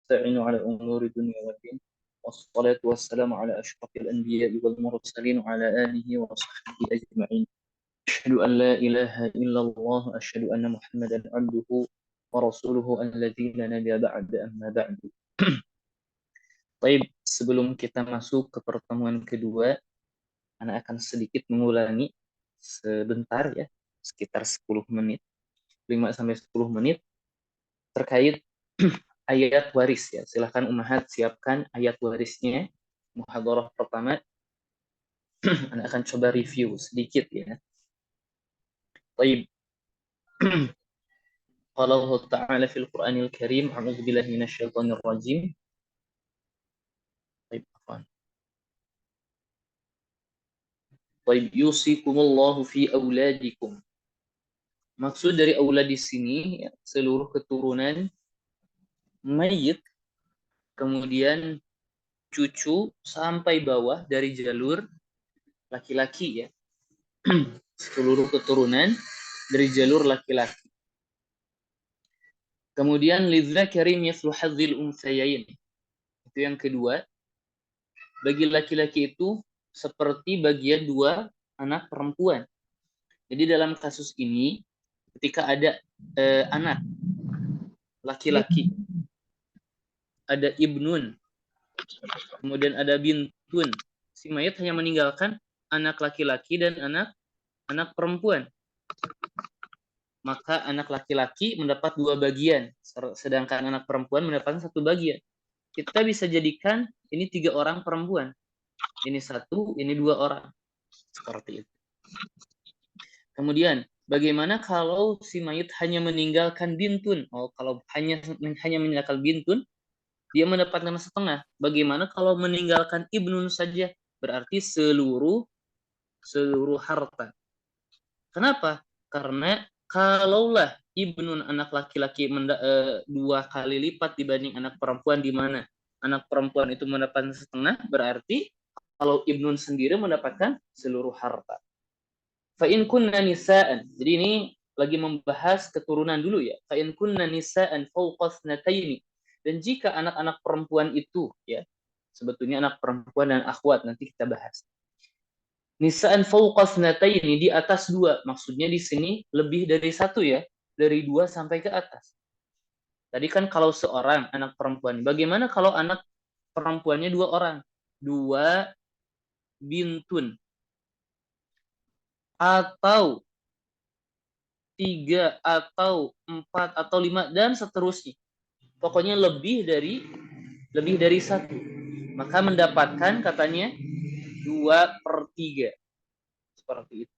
نستعين على أمور الدنيا والدين والصلاة والسلام على أشرف الأنبياء والمرسلين وعلى آله وصحبه أجمعين. أشهد أن لا إله إلا الله، أشهد أن محمدا عبده ورسوله الذي لا نبي بعد، أما بعد. Baik, sebelum kita masuk ke pertemuan kedua, Ana akan sedikit mengulangi sebentar ya, sekitar 10 menit, 5 sampai 10 menit terkait ayat waris ya. Silahkan Ummahat siapkan ayat warisnya. Muhadharah pertama Ana akan coba review sedikit ya. Baik. Qala Allah Ta'ala fil Qur'anil Karim, a'udzu billahi minasyaitonir rajim. Baik, afwan. Baik, yusikumullahu fi auladikum. Maksud dari aulad di sini ya, seluruh keturunan mayit, kemudian cucu sampai bawah dari jalur laki-laki ya. Seluruh keturunan dari jalur laki-laki. Kemudian lidzakari mithlu hadzil unthayain. Itu yang kedua. Bagi laki-laki itu seperti bagian dua anak perempuan. Jadi dalam kasus ini ketika ada anak laki-laki, ada ibnun, kemudian ada bintun. Si mayat hanya meninggalkan anak laki-laki dan anak perempuan. Maka anak laki-laki mendapat 2 bagian, sedangkan anak perempuan mendapatkan 1 bagian. Kita bisa jadikan ini 3 orang perempuan. Ini 1, ini 2 orang. Seperti itu. Kemudian, bagaimana kalau si mayit hanya meninggalkan bintun? Oh, kalau hanya meninggalkan bintun, dia mendapatkan setengah. Bagaimana kalau meninggalkan ibnun saja? Berarti seluruh harta. Kenapa? Karena kalaulah ibnun anak laki-laki 2 kali lipat dibanding anak perempuan, di mana anak perempuan itu mendapatkan setengah, berarti kalau ibnun sendiri mendapatkan seluruh harta. Fa'in kunna nisa'an. Jadi ini lagi membahas keturunan dulu ya. Fa'in kunna nisa'an fawqa thnataini. Dan jika anak-anak perempuan itu ya, sebetulnya anak perempuan dan akhwat nanti kita bahas. Nisa'an fawqa thnataini, di atas 2. Maksudnya di sini lebih dari 1 ya. Dari 2 sampai ke atas. Tadi kan kalau seorang anak perempuan. Bagaimana kalau anak perempuannya 2 orang? 2 bintun. Atau 3 atau 4 atau 5 dan seterusnya. Pokoknya lebih dari 1. Maka mendapatkan katanya 2/3. Seperti itu.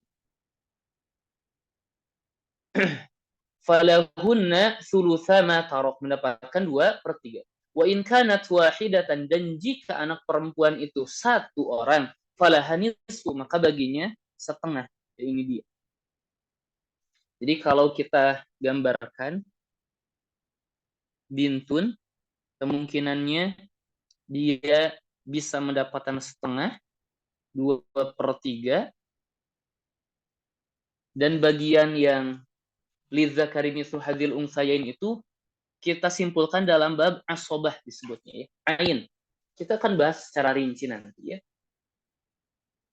Falahunna thulutha ma tarok, mendapatkan 2/3. Wa in kanat wahidatan, dan jika anak perempuan itu 1 orang, falahanisfu, maka baginya setengah. Ini dia. Jadi kalau kita gambarkan bintun, kemungkinannya dia bisa mendapatkan setengah, 2/3, dan bagian yang lidzakari mithlu hadzil unthayain itu kita simpulkan dalam bab asobah disebutnya ya. Ain. Kita akan bahas secara rinci nanti ya.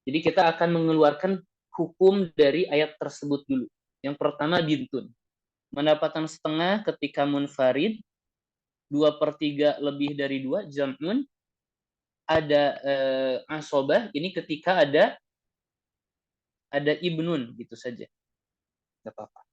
Jadi kita akan mengeluarkan hukum dari ayat tersebut dulu. Yang pertama bintun. Mendapatkan setengah ketika munfarid, 2/3 lebih dari 2, jam'un. Ada asobah, ini ketika ada ibnun, gitu saja. Tidak apa-apa.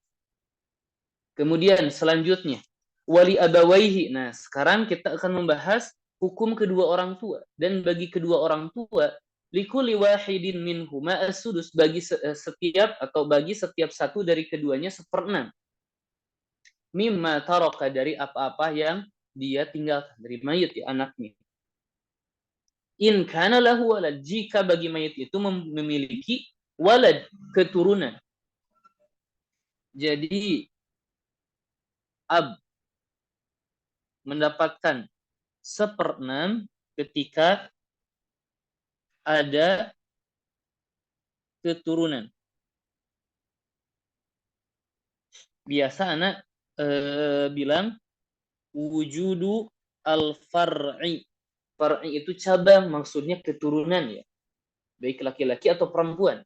Kemudian selanjutnya, wali abawaihi. Nah, sekarang kita akan membahas hukum kedua orang tua. Dan bagi kedua orang tua, likulli wahidin minhuma as-sudus, bagi setiap satu dari keduanya 1/6. Mimma taraka, dari apa-apa yang dia tinggalkan, dari mayit ya, anaknya. In kana lahu walad, jika bagi mayit itu memiliki walad, keturunan. Jadi ab mendapatkan 1/6 ketika ada keturunan. Biasa anak bilang wujudu al-far'i. Far'i itu cabang, maksudnya keturunan ya. Baik laki-laki atau perempuan.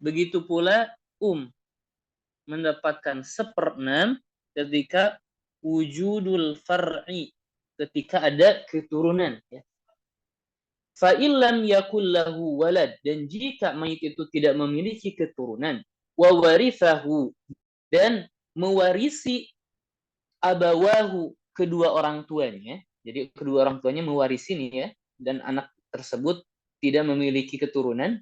Begitu pula mendapatkan 1/6 ketika wujudul far'i, ketika ada keturunan ya. Fa illam yakul lahu walad, dan jika mayit itu tidak memiliki keturunan, wa warithahu, dan mewarisi abawahu, kedua orang tuanya. Jadi kedua orang tuanya mewarisi nih ya, dan anak tersebut tidak memiliki keturunan.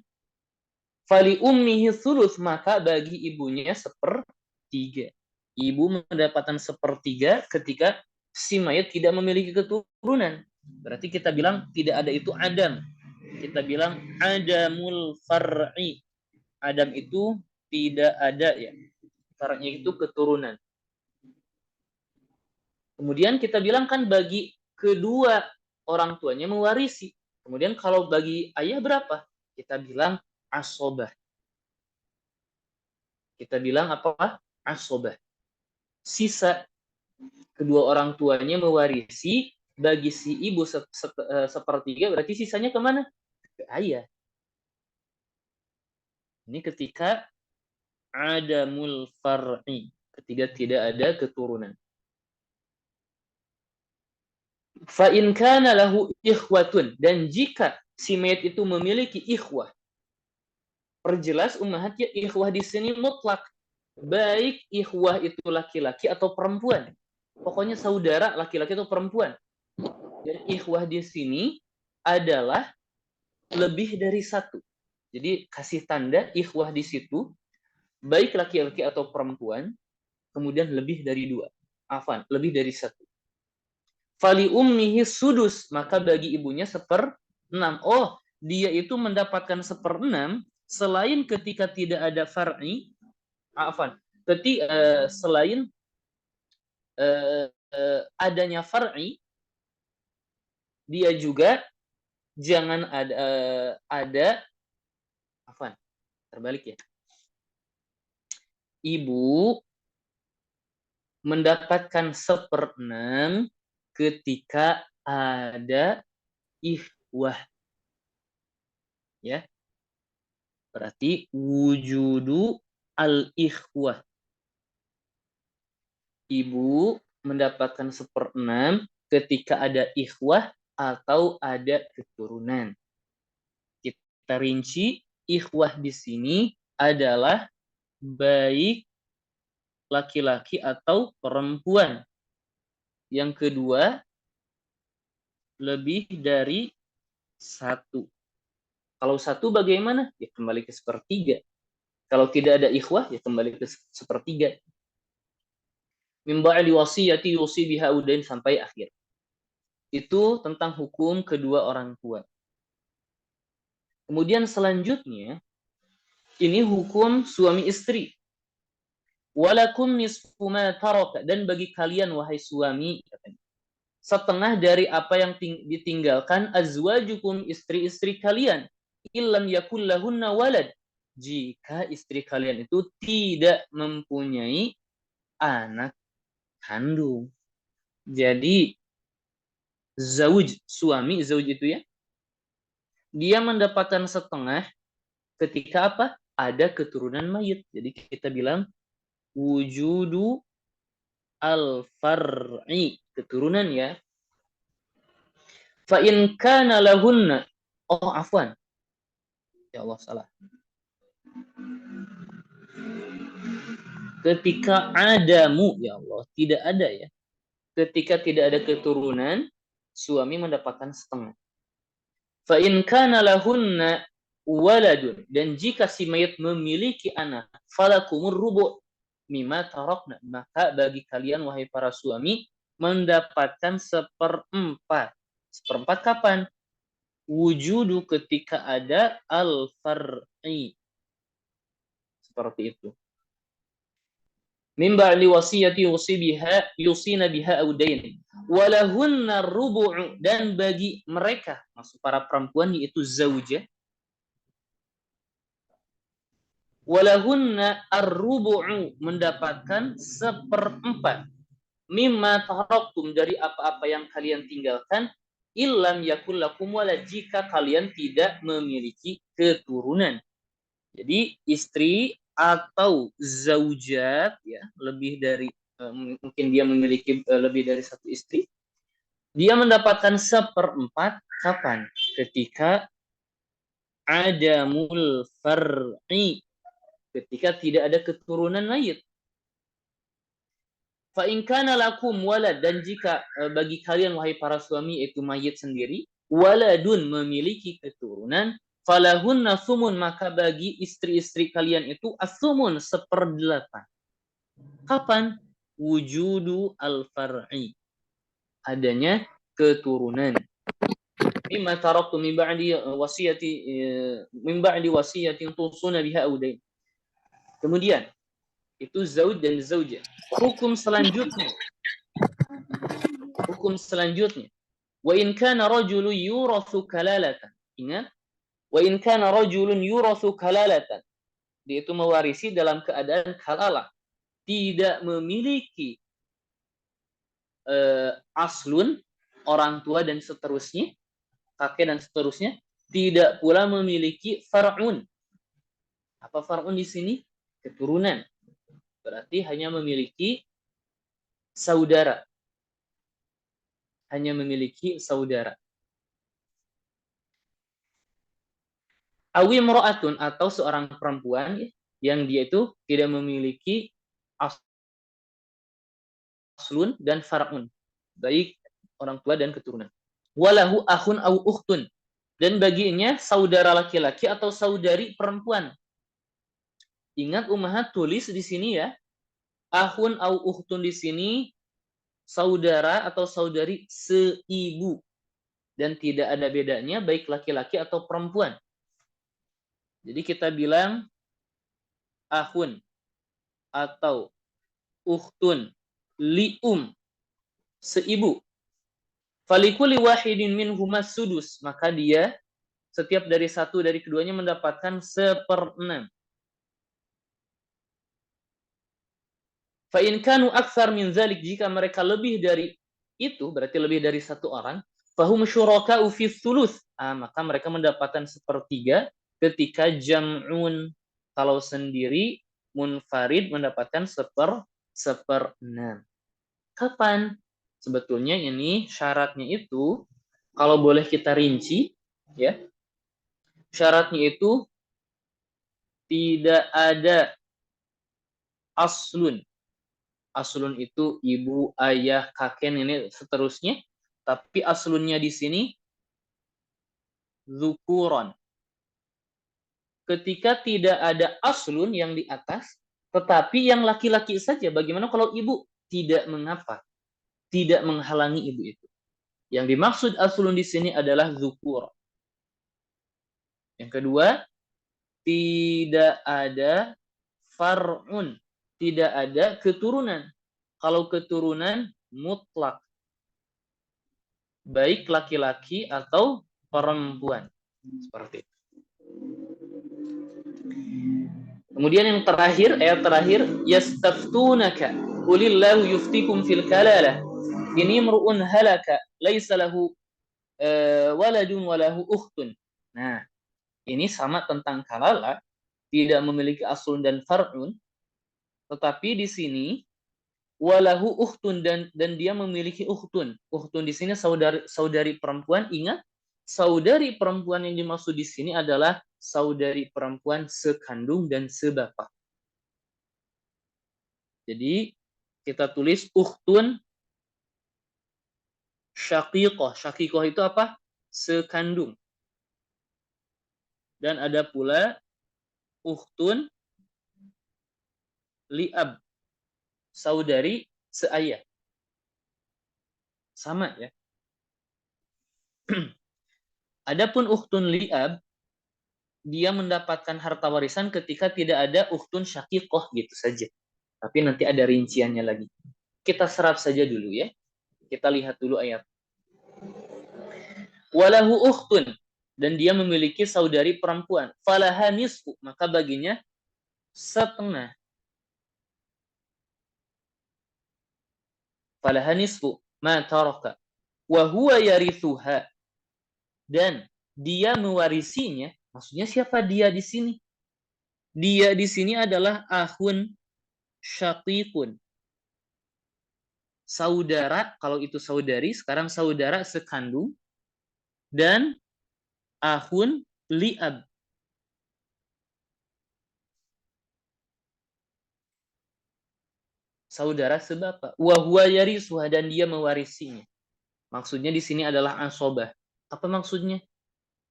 Fali ummihi thuluth, maka bagi ibunya 1/3. Ibu mendapatkan 1/3 ketika si mayat tidak memiliki keturunan. Berarti kita bilang tidak ada itu adam. Kita bilang adamul far'i. Adam itu tidak ada ya. Far'i itu keturunan. Kemudian kita bilang kan bagi kedua orang tuanya mewarisi. Kemudian kalau bagi ayah berapa? Kita bilang asobah. Kita bilang apa? Asobah. Sisa kedua orang tuanya mewarisi, bagi si ibu 1/3, berarti sisanya kemana? Ke ayah. Ini ketika adamul far'i, ketika tidak ada keturunan. Fa in kana lahu ikhwatun, dan jika si mayat itu memiliki ikhwah. Perjelas ummahatnya ikhwah di sini mutlak. Baik ikhwah itu laki-laki atau perempuan. Pokoknya saudara laki-laki atau perempuan. Dan ikhwah di sini adalah lebih dari satu. Jadi kasih tanda ikhwah di situ, baik laki-laki atau perempuan, kemudian lebih dari 2. Afan, lebih dari 1. Fali ummihi sudus, maka bagi ibunya 1/6. Oh, dia itu mendapatkan 1/6 selain ketika tidak ada far'i, afan, selain adanya far'i, dia juga jangan ada afan, terbalik ya. Ibu mendapatkan 1/6 ketika ada ikhwah. Ya. Berarti wujudu al-ikhwah. Ibu mendapatkan 1/6 ketika ada ikhwah atau ada keturunan. Kita rinci, ikhwah di sini adalah baik laki-laki atau perempuan. Yang kedua, lebih dari 1. Kalau 1 bagaimana? Ya kembali ke 1/3. Kalau tidak ada ikhwah, ya kembali ke 1/3. Min ba'di wasiyati yusi biha udain, sampai akhir. Itu tentang hukum kedua orang tua. Kemudian selanjutnya, ini hukum suami istri. Walakum nisfu ma taraka, dan bagi kalian wahai suami, setengah dari apa yang ditinggalkan azwajukum, istri-istri kalian, illam yakul lahunna walad, jika istri kalian itu tidak mempunyai anak kandung. Jadi zauj, suami, zauj itu ya, dia mendapatkan setengah ketika apa? Ada keturunan mayit. Jadi kita bilang wujudu al-far'i, keturunan ya. Fa in kana lahunna, oh afwan. Ya Allah, salah. Ketika adamu, ya Allah, tidak ada ya. Ketika tidak ada keturunan, suami mendapatkan setengah. Fa in kana lahunna waladun, dan jika si mayit memiliki anak, falakumur rubu' mimma tarakna, maka bagi kalian wahai para suami mendapatkan 1/4. 1/4 kapan? Wujudu, ketika ada al-far'i. Seperti itu. Min ba'di wasiyati yusina biha audain. Walahunna rubu'u, dan bagi mereka, maksud para perempuan yaitu zaujah, walahunna ar-rubu'u, mendapatkan 1/4. mimma taraktum, dari apa-apa yang kalian tinggalkan, illam yakul lakum walad, jika kalian tidak memiliki keturunan. Jadi istri atau zaujat ya, lebih dari mungkin dia memiliki lebih dari satu istri, dia mendapatkan seperempat kapan? Ketika adamul far'i, ketika tidak ada keturunan mayit. Fa in kana lakum walad, dan jika bagi kalian wahai para suami itu mayit sendiri, waladun memiliki keturunan, falahunna sumun, maka bagi istri-istri kalian itu asumun, 1/8. Kapan? Wujudu al-far'i, adanya keturunan. Mimma taraktu min ba'di wasiyatin tusuna biha audain. Kemudian itu zauj dan zaujah. Hukum selanjutnya, wa in kana rajulun yurathu kalalatan. Ingat, wa in kana rajulun yurathu kalalatan, dia itu mewarisi dalam keadaan kalalah, tidak memiliki aslun, orang tua dan seterusnya, kakek dan seterusnya, tidak pula memiliki far'un. Apa far'un di sini? Keturunan. Berarti hanya memiliki saudara. Hanya memiliki saudara. Awi mro'atun, atau seorang perempuan yang dia itu tidak memiliki aslun dan far'un, baik orang tua dan keturunan. Walahu akhun au ukhtun, dan baginya saudara laki-laki atau saudari perempuan. Ingat ummahat, tulis di sini ya, akhun au ukhtun di sini saudara atau saudari seibu, dan tidak ada bedanya baik laki-laki atau perempuan. Jadi kita bilang akhun atau ukhtun lium, seibu. Falikuli wahidin minhuma sudus, maka dia setiap dari satu dari keduanya mendapatkan 1/6. Fa in kanu aktsar min dzalik, jika mereka lebih dari itu, berarti lebih dari satu orang, fahum syuraka'u fi thuluts, maka mereka mendapatkan 1/3 ketika jam'un, kalau sendiri munfarid mendapatkan 1/6. Kapan? Sebetulnya ini syaratnya itu, kalau boleh kita rinci ya, syaratnya itu tidak ada aslun. Aslun itu ibu, ayah, kakek, nenek, seterusnya. Tapi aslunnya di sini zukuron. Ketika tidak ada aslun yang di atas, tetapi yang laki-laki saja, bagaimana kalau ibu? Tidak mengapa. Tidak menghalangi ibu itu. Yang dimaksud aslun di sini adalah zukur. Yang kedua, tidak ada far'un, tidak ada keturunan. Kalau keturunan mutlak, baik laki-laki atau perempuan. Seperti itu. Kemudian yang terakhir, ayat terakhir, yastaftunaka qulillahu yuftikum fil kalalah ini imru'un halaka laisa lahu waladun walahu ukhtun. Nah, ini sama tentang kalalah, tidak memiliki aslun dan far'un, tetapi di sini walahu ukhtun, dan dia memiliki ukhtun. Ukhtun di sini saudari perempuan. Ingat, saudari perempuan yang dimaksud di sini adalah saudari perempuan sekandung dan sebapa. Jadi kita tulis ukhtun syaqiqah. Syaqiqah itu apa? Sekandung. Dan ada pula ukhtun li'ab, saudari seayah. Sama ya. Adapun ukhtun li'ab, dia mendapatkan harta warisan ketika tidak ada ukhtun syaqiqah gitu saja. Tapi nanti ada rinciannya lagi. Kita serap saja dulu ya. Kita lihat dulu ayat. Walahu ukhtun, dan dia memiliki saudari perempuan. Falaha nisfu, maka baginya setengah. falaha nisfu ma taraka wa huwa yarithuha, dan dia mewarisinya. Maksudnya siapa dia di sini? Dia di sini adalah akhun syaqiqun, saudara, kalau itu saudari, sekarang saudara sekandung, dan akhun li'ab, saudara sebapak. Wa huwa yarisuha, dan dia mewarisinya. Maksudnya di sini adalah asobah. Apa maksudnya?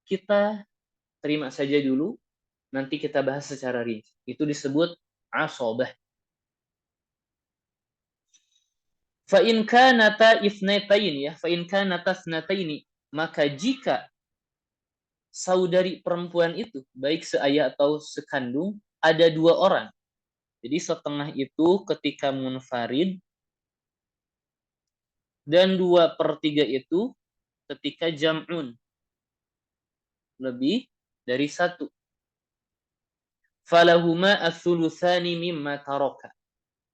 Kita terima saja dulu, nanti kita bahas secara rinci. Itu disebut asobah. Fa in kanata itsnataini, ya, fa in kanata itsnataini, maka jika saudari perempuan itu, baik seayah atau sekandung, ada dua orang. Jadi setengah itu ketika munfarid, dan 2/3 itu ketika jam'un, lebih dari satu. Falahuma ats-tsulutsani mimma taraka,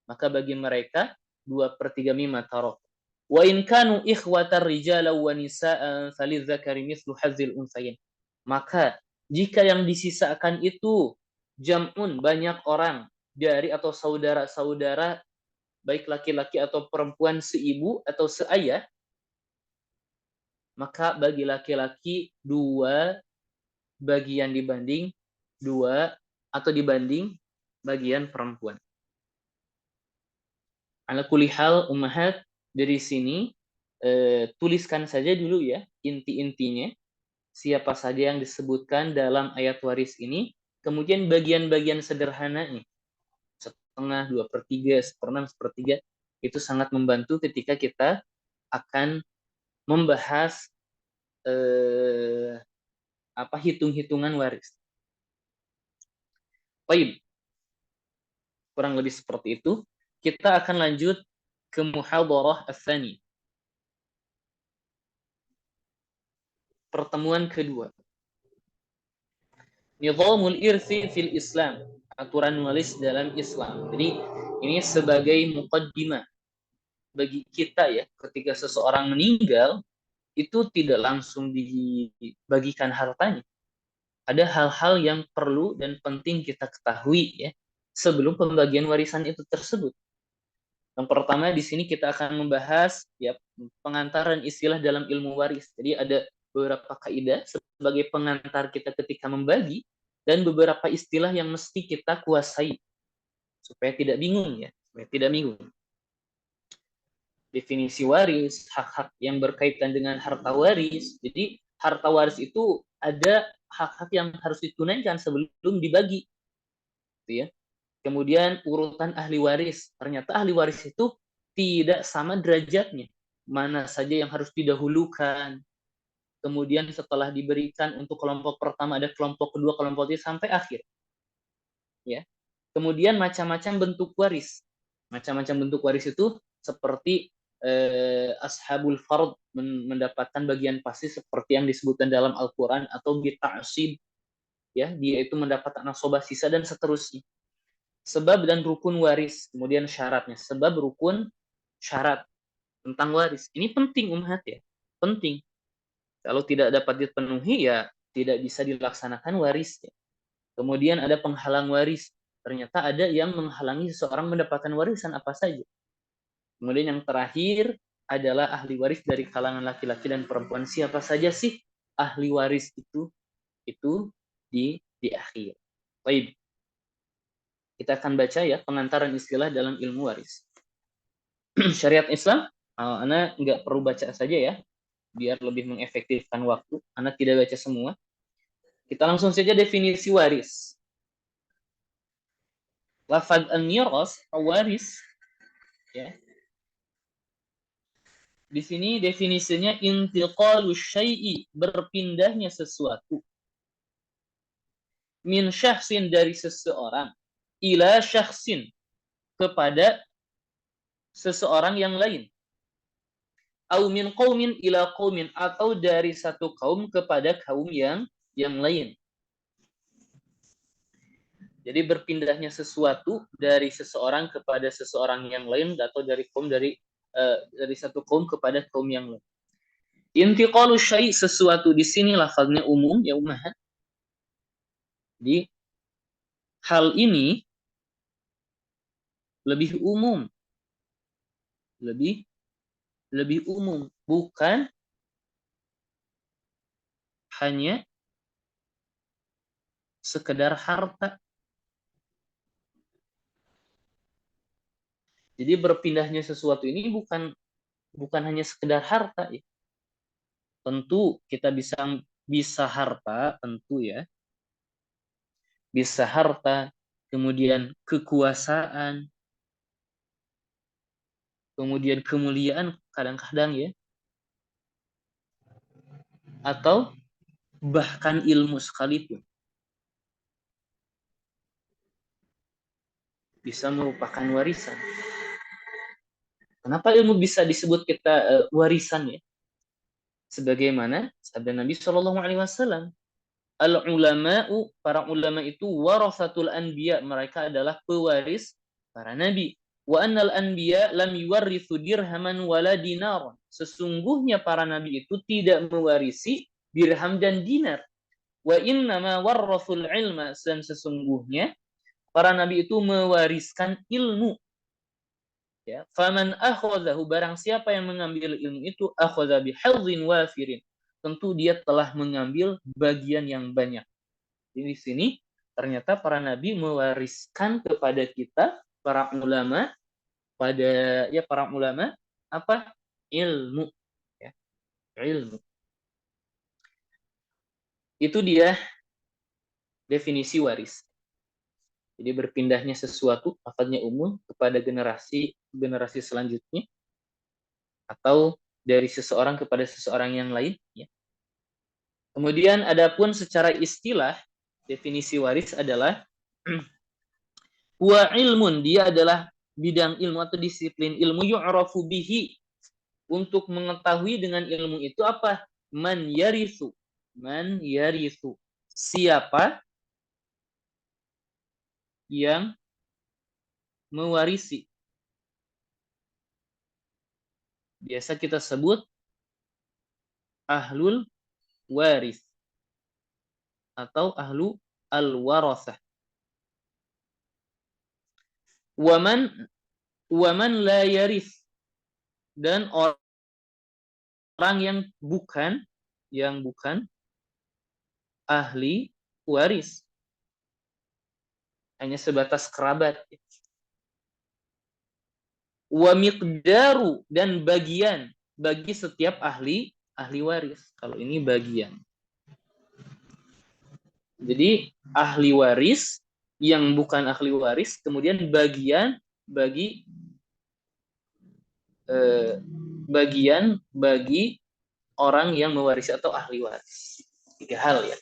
maka bagi mereka 2/3 mimma taraka. Wa in kanu ikhwatar rijala wa nisaan falidzakari mithlu hadzil untsayain. Maka jika yang disisakan itu jam'un, banyak orang, dari atau saudara-saudara, baik laki-laki atau perempuan, seibu atau seayah, maka bagi laki-laki 2 bagian dibanding 2, atau dibanding bagian perempuan. Ala kulli hal ummahat, dari sini tuliskan saja dulu ya inti-intinya, siapa saja yang disebutkan dalam ayat waris ini, kemudian bagian-bagian sederhananya, setengah, 2/3, 1/6, 1/3, itu sangat membantu ketika kita akan membahas hitung-hitungan waris. Baik, kurang lebih seperti itu. Kita akan lanjut ke muhadharah ats-tsani, pertemuan kedua. Nizamul irsi fil Islam, aturan waris dalam Islam. Jadi ini sebagai muqaddimah bagi kita ya, ketika seseorang meninggal itu tidak langsung dibagikan hartanya. Ada hal-hal yang perlu dan penting kita ketahui ya sebelum pembagian warisan itu tersebut. Yang pertama di sini kita akan membahas ya pengantaran istilah dalam ilmu waris. Jadi ada beberapa kaidah sebagai pengantar kita ketika membagi, dan beberapa istilah yang mesti kita kuasai supaya tidak bingung ya, supaya tidak bingung. Definisi waris, hak-hak yang berkaitan dengan harta waris. Jadi harta waris itu ada hak-hak yang harus ditunaikan sebelum dibagi, gitu ya. Kemudian urutan ahli waris. Ternyata ahli waris itu tidak sama derajatnya. Mana saja yang harus didahulukan. Kemudian setelah diberikan untuk kelompok pertama, ada kelompok kedua, kelompok ketiga, sampai akhir. Ya. Kemudian macam-macam bentuk waris. Macam-macam bentuk waris itu seperti ashabul fard, mendapatkan bagian pasti seperti yang disebutkan dalam Al-Quran, atau bita'asib, ya, dia itu mendapat nasabah sisa, dan seterusnya. Sebab dan rukun waris, kemudian syaratnya. Sebab, rukun, syarat tentang waris. Ini penting umhat ya, penting. Kalau tidak dapat dipenuhi ya tidak bisa dilaksanakan waris. Ya. Kemudian ada penghalang waris. Ternyata ada yang menghalangi seseorang mendapatkan warisan apa saja. Kemudian yang terakhir adalah ahli waris dari kalangan laki-laki dan perempuan. Siapa saja sih ahli waris itu? Itu di akhir. Baik. Kita akan baca ya pengantaran istilah dalam ilmu waris. Syariat Islam, Ana nggak perlu baca saja ya, biar lebih mengefektifkan waktu. Ana tidak baca semua. Kita langsung saja definisi waris. Lafaz an-niras, waris, ya. Di sini definisinya intiqalu syai'i, berpindahnya sesuatu. Min syakhsin, dari seseorang, ila syakhsin, kepada seseorang yang lain. Au min qaumin ila qaumin, atau dari satu kaum kepada kaum yang lain. Jadi berpindahnya sesuatu dari seseorang kepada seseorang yang lain, atau dari kaum dari dari satu kaum kepada kaum yang lain. Intiqalu syai' sesuatu di sini lafaznya umum ya ummahat. Di hal ini lebih umum, lebih lebih umum, bukan hanya sekedar harta. Jadi berpindahnya sesuatu ini bukan hanya sekedar harta ya. Tentu kita bisa harta, tentu ya. Bisa harta, kemudian kekuasaan, kemudian kemuliaan kadang-kadang ya. Atau bahkan ilmu sekalipun bisa merupakan warisan. Kenapa ilmu bisa disebut kita warisan ya? Sebagaimana sabda Nabi Shallallahu Alaihi Wasallam, al ulama'u, para ulama itu warasatul anbiya, mereka adalah pewaris para nabi. Wa annal anbiya lam yuwarrithu dirhaman wala dinar. Sesungguhnya para nabi itu tidak mewarisi dirham dan dinar. Wa innama warrathul ilma, dan sesungguhnya para nabi itu mewariskan ilmu. Ya, faman akhadhahu, barang siapa yang mengambil ilmu itu, akhadha bihadzin wafirin, tentu dia telah mengambil bagian yang banyak. Di sini ternyata para nabi mewariskan kepada kita para ulama, para ulama apa? Ilmu, ya, ilmu. Itu dia definisi waris. Jadi berpindahnya sesuatu lafadznya umum kepada generasi selanjutnya, atau dari seseorang kepada seseorang yang lain ya. Kemudian adapun secara istilah definisi waris adalah huwa ilmun, dia adalah bidang ilmu atau disiplin ilmu, yu'rafu bihi, untuk mengetahui dengan ilmu itu apa? Man yarisu. Man yarisu. Siapa yang mewarisi. Biasa kita sebut ahlul waris atau ahlu al-warasah. Waman la yaris, dan orang yang bukan ahli waris, hanya sebatas kerabat. Wa miqdaru, dan bagian bagi setiap ahli waris. Kalau ini bagian. Jadi ahli waris yang bukan ahli waris, kemudian bagian bagi bagian bagi orang yang mewarisi atau ahli waris. 3 hal ya.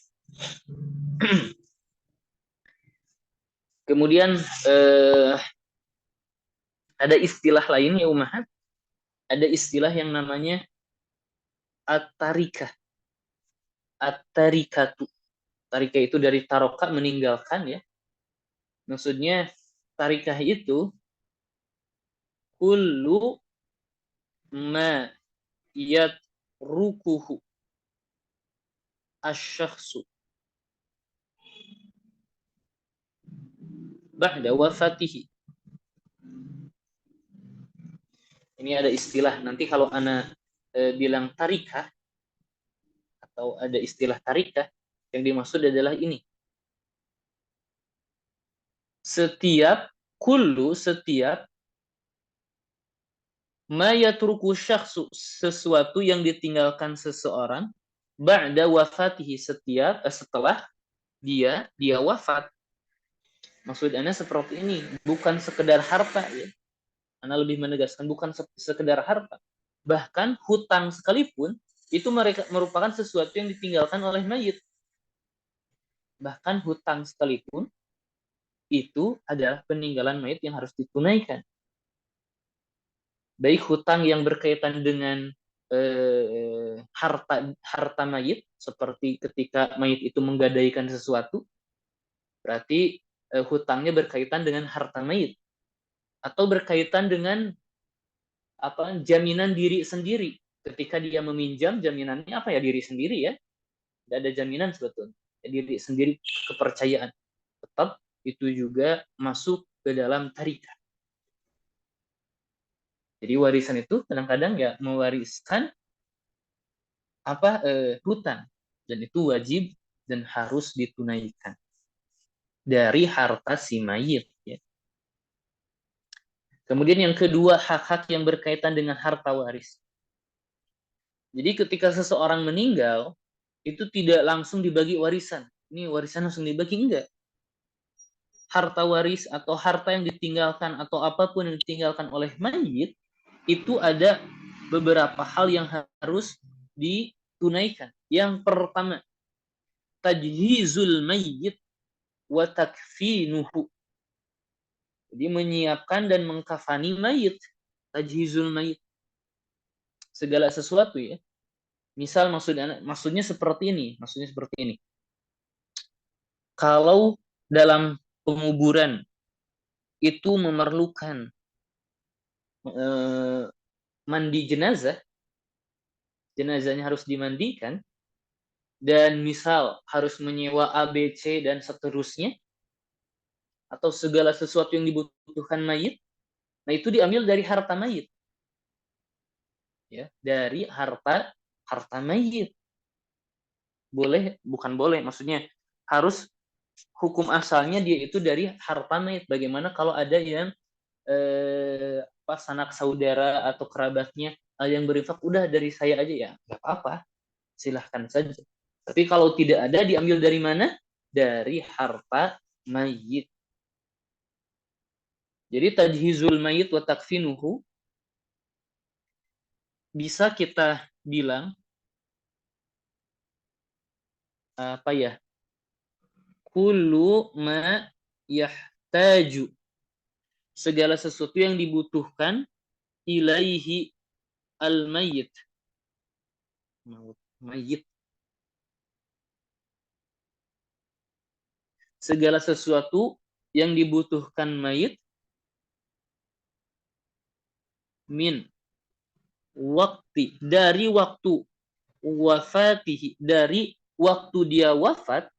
Kemudian ada istilah lain ya umahat. Ada istilah yang namanya at-tarikah. At-tarikatu. Tarikah itu dari taroka, meninggalkan ya. Maksudnya tarikah itu kullu ma yatrukuhu asy-syakhsu ba'da wafatihi. Ini ada istilah, nanti kalau ana bilang tarikah atau ada istilah tarikah, yang dimaksud adalah ini. Setiap ma yatruku syakhsu, sesuatu yang ditinggalkan seseorang, ba'da wafatihi, setelah dia wafat. Maksud Anda seperti ini, bukan sekedar harta ya. Anda lebih menegaskan bukan sekedar harta. Bahkan hutang sekalipun itu mereka merupakan sesuatu yang ditinggalkan oleh mayit. Bahkan hutang sekalipun itu adalah peninggalan mayit yang harus ditunaikan. Baik hutang yang berkaitan dengan harta mayit, seperti ketika mayit itu menggadaikan sesuatu, berarti hutangnya berkaitan dengan harta mayit, atau berkaitan dengan jaminan diri sendiri. Ketika dia meminjam, jaminannya apa ya? Diri sendiri ya. Tidak ada jaminan sebetulnya. Diri sendiri, kepercayaan. Tetap itu juga masuk ke dalam tarikah. Jadi warisan itu kadang-kadang ya mewariskan hutang, dan itu wajib dan harus ditunaikan dari harta si mayit. Ya. Kemudian yang kedua, hak-hak yang berkaitan dengan harta waris. Jadi ketika seseorang meninggal, itu tidak langsung dibagi warisan. Ini warisan langsung dibagi, enggak. Harta waris atau harta yang ditinggalkan atau apapun yang ditinggalkan oleh mayit, itu ada beberapa hal yang harus ditunaikan. Yang pertama, tajhizul mayyit wa takfinuhu. Jadi menyiapkan dan mengkafani mayit. Tajhizul mayyit. Segala sesuatu ya. Misal maksudnya seperti ini, Kalau dalam penguburan itu memerlukan mandi jenazah, jenazahnya harus dimandikan, dan misal harus menyewa ABC dan seterusnya, atau segala sesuatu yang dibutuhkan mayit, nah itu diambil dari harta mayit. Ya, dari harta mayit. Bukan boleh, maksudnya harus hukum asalnya dia itu dari harta mayit. Bagaimana kalau ada yang sanak saudara atau kerabatnya yang berinfak, udah dari saya aja, ya nggak apa-apa, silahkan saja. Tapi kalau tidak ada, diambil dari mana? Dari harta mayit. Jadi tajhizul mayit wa takfinuhu bisa kita bilang apa ya? Kullu ma yahtaju, segala sesuatu yang dibutuhkan ilaihi al-mayyit. Mayyit. Segala sesuatu yang dibutuhkan mayit min waktu, dari waktu wafatihi, dari waktu dia wafat,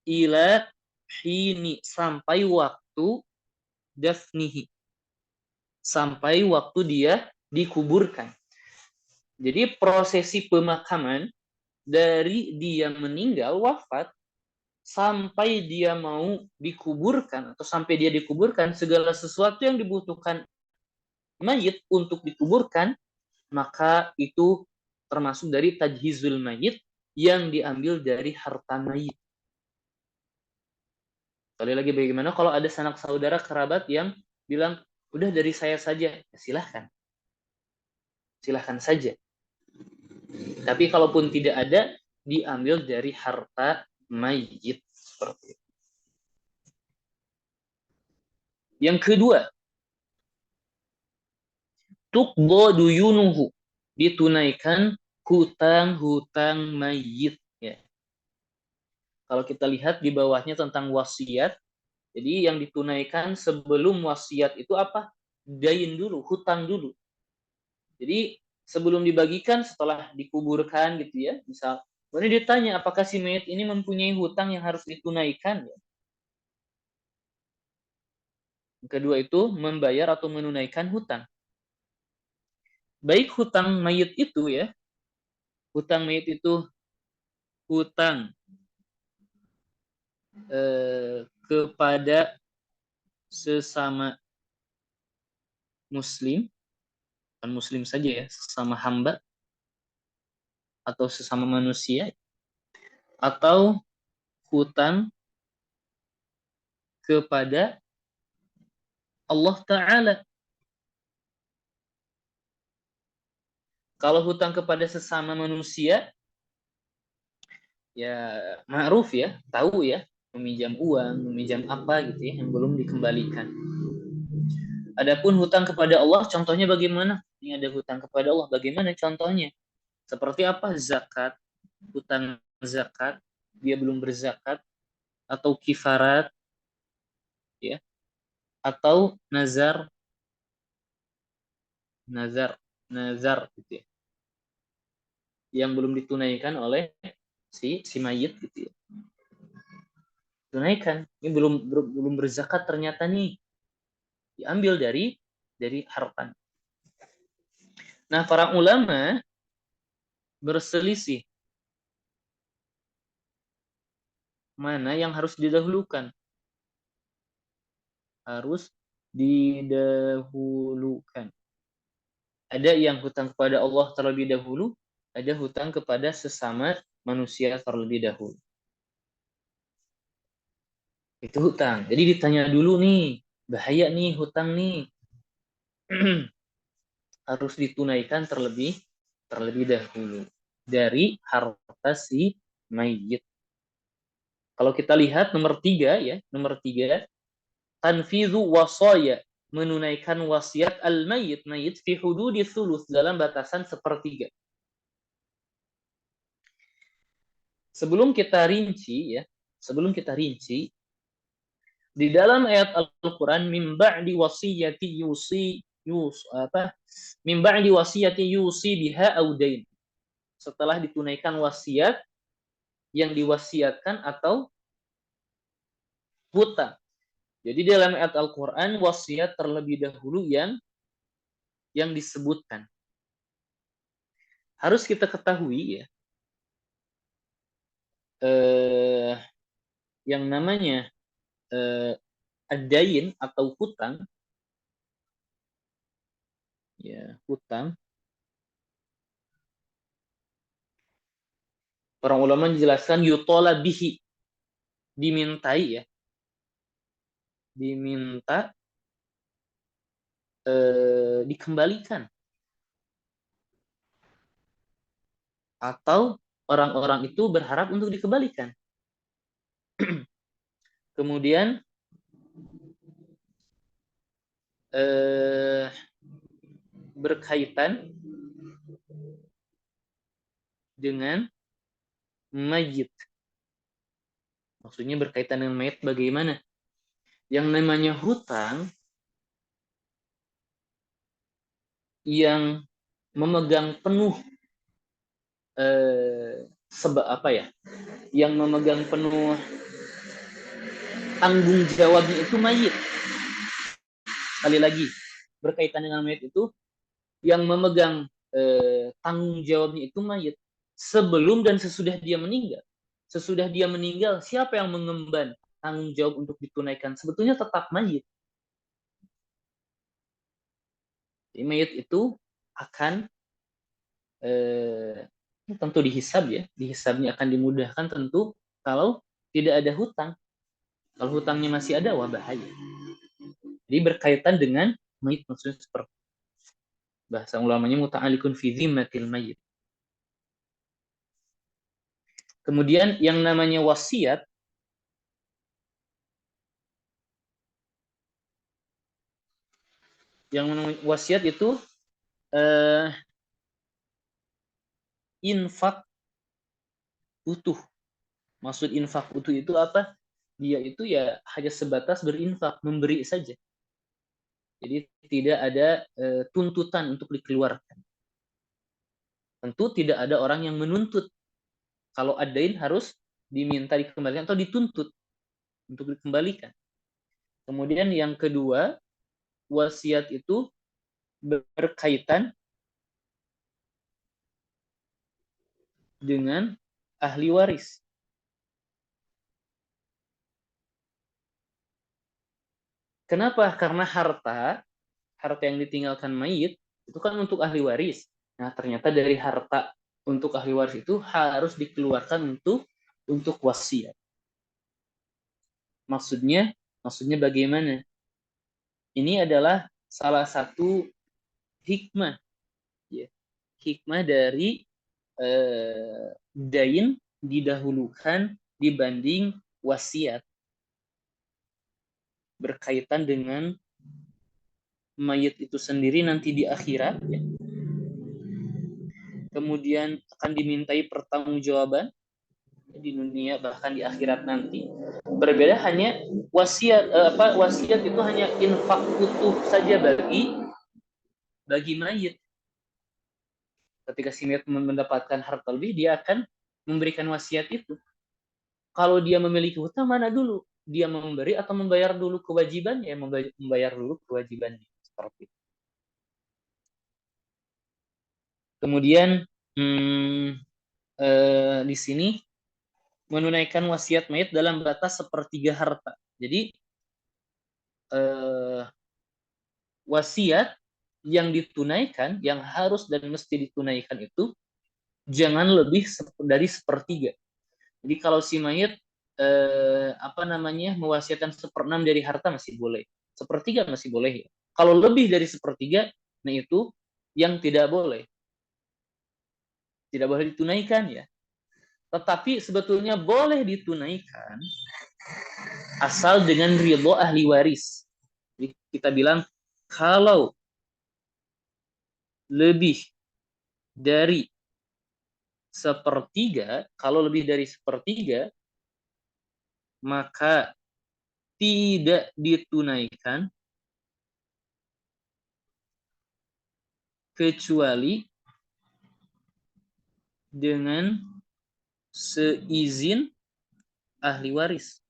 ila hini, sampai waktu dafnihi, sampai waktu dia dikuburkan. Jadi prosesi pemakaman dari dia meninggal wafat sampai dia mau dikuburkan atau sampai dia dikuburkan, segala sesuatu yang dibutuhkan mayit untuk dikuburkan, maka itu termasuk dari tajhizul mayit yang diambil dari harta mayit. Sekali lagi, bagaimana kalau ada sanak saudara kerabat yang bilang, udah dari saya saja, ya silahkan saja. Tapi kalaupun tidak ada, diambil dari harta mayit. Seperti itu. Yang kedua, tuqdo duyunuhu, ditunaikan hutang-hutang mayit. Ya. Kalau kita lihat di bawahnya tentang wasiat, jadi yang ditunaikan sebelum wasiat itu apa? Dain dulu, hutang dulu. Jadi sebelum dibagikan, setelah dikuburkan gitu ya, misal, kemudian ditanya apakah si mayit ini mempunyai hutang yang harus ditunaikan. Ya. Yang kedua itu membayar atau menunaikan hutang. Baik hutang mayit itu ya, hutang mayit itu hutang kepada sesama muslim, bukan muslim saja ya, sesama hamba atau sesama manusia, atau hutang kepada Allah Ta'ala. Kalau hutang kepada sesama manusia, ya ma'ruf ya, tahu ya, meminjam uang, meminjam apa gitu ya, yang belum dikembalikan. Adapun hutang kepada Allah, contohnya bagaimana? Ini ada hutang kepada Allah, bagaimana contohnya? Seperti apa? Zakat, hutang zakat, dia belum berzakat, atau kifarat, ya, atau nazar, nazar gitu ya, yang belum ditunaikan oleh si mayit gitu ya. Tunaikan, ini belum berzakat ternyata nih, diambil dari harta. Nah, para ulama berselisih mana yang harus didahulukan. Harus didahulukan. Ada yang hutang kepada Allah terlebih dahulu, ada hutang kepada sesama manusia terlebih dahulu. Itu hutang. Jadi ditanya dulu nih, bahaya nih hutang nih. Harus ditunaikan terlebih dahulu dari harta si mayit. Kalau kita lihat nomor 3 ya, nomor 3, tanfidhu wasaya, menunaikan wasiat al-mayit, mayit fi hududi thuluth, dalam batasan sepertiga. Sebelum kita rinci ya, di dalam ayat Al-Qur'an, min ba'di wasiyati min ba'di wasiyati yusi biha audain. Setelah ditunaikan wasiat yang diwasiatkan atau hutang. Jadi dalam ayat Al-Qur'an wasiat terlebih dahulu yang disebutkan. Harus kita ketahui ya, yang namanya ad-dain atau hutang, ya hutang, para ulama menjelaskan yutola bihi, dimintai ya, diminta dikembalikan, atau orang-orang itu berharap untuk dikembalikan. Kemudian berkaitan dengan mayit. Maksudnya berkaitan dengan mayit bagaimana? Yang namanya hutang yang memegang penuh sebab apa ya? Yang memegang penuh tanggung jawabnya itu mayit. Sekali lagi, berkaitan dengan mayit itu yang memegang tanggung jawabnya itu mayit sebelum dan sesudah dia meninggal. Sesudah dia meninggal, siapa yang mengemban tanggung jawab untuk ditunaikan? Sebetulnya tetap mayit. Jadi mayit itu akan tentu dihisab ya, dihisabnya akan dimudahkan tentu kalau tidak ada hutang. Kalau hutangnya masih ada, wah bahaya. Jadi berkaitan dengan mayit, maksudnya seperti bahasa ulamanya muta'alikun fi dhimmatil mayit. Kemudian yang namanya wasiat, itu infak utuh. Maksud infak utuh itu apa? Dia itu ya hanya sebatas berinfak, memberi saja. Jadi tidak ada tuntutan untuk dikeluarkan. Tentu tidak ada orang yang menuntut. Kalau adain harus diminta dikembalikan atau dituntut untuk dikembalikan. Kemudian yang kedua, wasiat itu berkaitan dengan ahli waris. Kenapa? Karena harta yang ditinggalkan mayit itu kan untuk ahli waris. Nah, ternyata dari harta untuk ahli waris itu harus dikeluarkan untuk wasiat. Maksudnya bagaimana? Ini adalah salah satu hikmah, ya. Hikmah dari dain didahulukan dibanding wasiat, berkaitan dengan mayit itu sendiri nanti di akhirat, ya. Kemudian akan dimintai pertanggungjawaban di dunia bahkan di akhirat nanti. Berbeda hanya wasiat wasiat itu hanya infak utuh saja bagi mayit. Ketika si mayit mendapatkan harta lebih, dia akan memberikan wasiat itu. Kalau dia memiliki hutang, mana dulu? Dia memberi atau membayar dulu kewajibannya? Membayar dulu kewajibannya. Seperti itu. Kemudian di sini menunaikan wasiat mayit dalam batas sepertiga harta. Jadi wasiat yang ditunaikan, yang harus dan mesti ditunaikan itu jangan lebih dari sepertiga. Jadi kalau si mayit mewasiatkan 1/6 dari harta masih boleh, sepertiga masih boleh ya. Kalau lebih dari sepertiga, nah itu yang tidak boleh ditunaikan ya. Tetapi sebetulnya boleh ditunaikan asal dengan ridho ahli waris. Jadi kita bilang kalau lebih dari sepertiga, kalau lebih dari sepertiga, maka tidak ditunaikan kecuali dengan seizin ahli waris.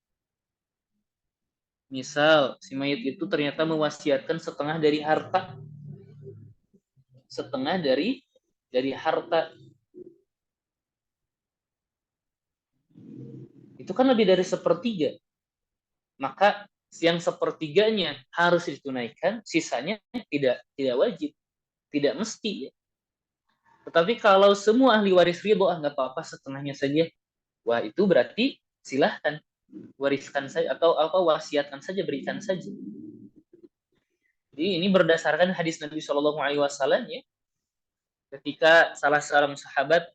Misal, si mayit itu ternyata mewasiatkan setengah dari harta. Setengah dari harta. Itu kan lebih dari sepertiga. Maka yang sepertiganya harus ditunaikan, sisanya tidak wajib, tidak mesti ya. Tetapi kalau semua ahli waris ridho, nggak apa-apa setengahnya saja, wah itu berarti silahkan wariskan saja atau wasiatkan saja, berikan saja. Jadi ini berdasarkan hadis Nabi Shallallahu Alaihi Wasallam ya, ketika salah seorang sahabat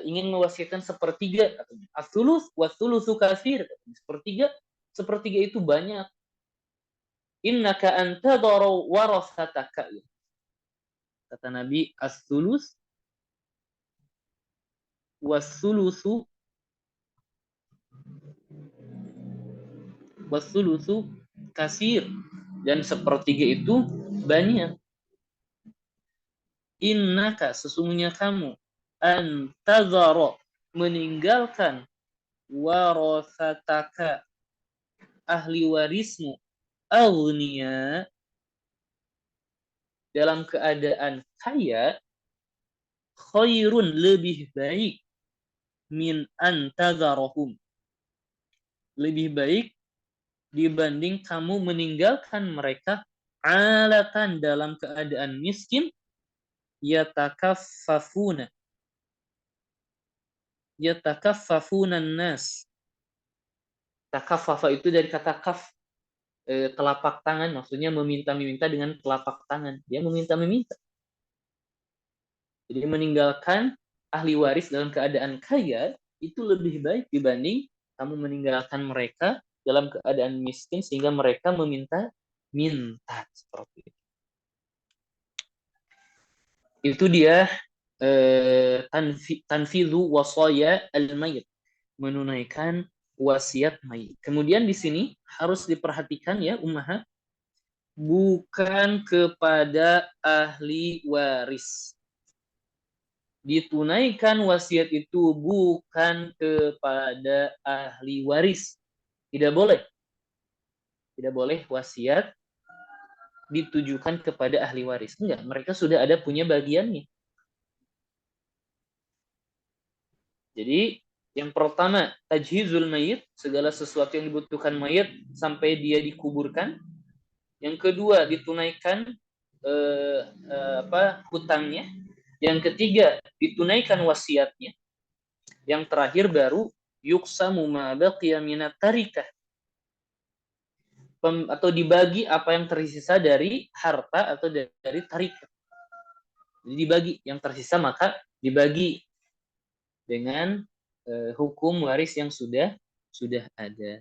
ingin mewasiatkan sepertiga, as-sulus was-sulusu katsir, sepertiga itu banyak. Innaka antadharu warathataka, kata Nabi, as-sulus was-sulusu kasir, dan sepertiga itu banyak. Innaka, sesungguhnya kamu, antadhara, meninggalkan, warathataka, ahli warismu, aghnia, dalam keadaan kaya, khairun, lebih baik, min antadharahum, lebih baik dibanding kamu meninggalkan mereka alatan, dalam keadaan miskin, yatakaffafuna nas. Takaffafa itu dari kata kaf, telapak tangan, maksudnya meminta dengan telapak tangan. Dia meminta. Jadi meninggalkan ahli waris dalam keadaan kaya itu lebih baik dibanding kamu meninggalkan mereka dalam keadaan miskin sehingga mereka minta seperti itu. Itu dia tanfidhu wasaya al-mayit, menunaikan wasiat mayit. Kemudian di sini harus diperhatikan ya ummahat, bukan kepada ahli waris. Ditunaikan wasiat itu bukan kepada ahli waris. Tidak boleh. Tidak boleh wasiat ditujukan kepada ahli waris. Enggak, mereka sudah ada punya bagiannya. Jadi yang pertama, tajhizul mayit, segala sesuatu yang dibutuhkan mayit sampai dia dikuburkan. Yang kedua, ditunaikan hutangnya. Yang ketiga, ditunaikan wasiatnya. Yang terakhir baru yuksamu ma baqiya minat tarikah, atau dibagi apa yang tersisa dari harta atau dari tarikah. Jadi dibagi, yang tersisa maka dibagi dengan hukum waris yang sudah ada.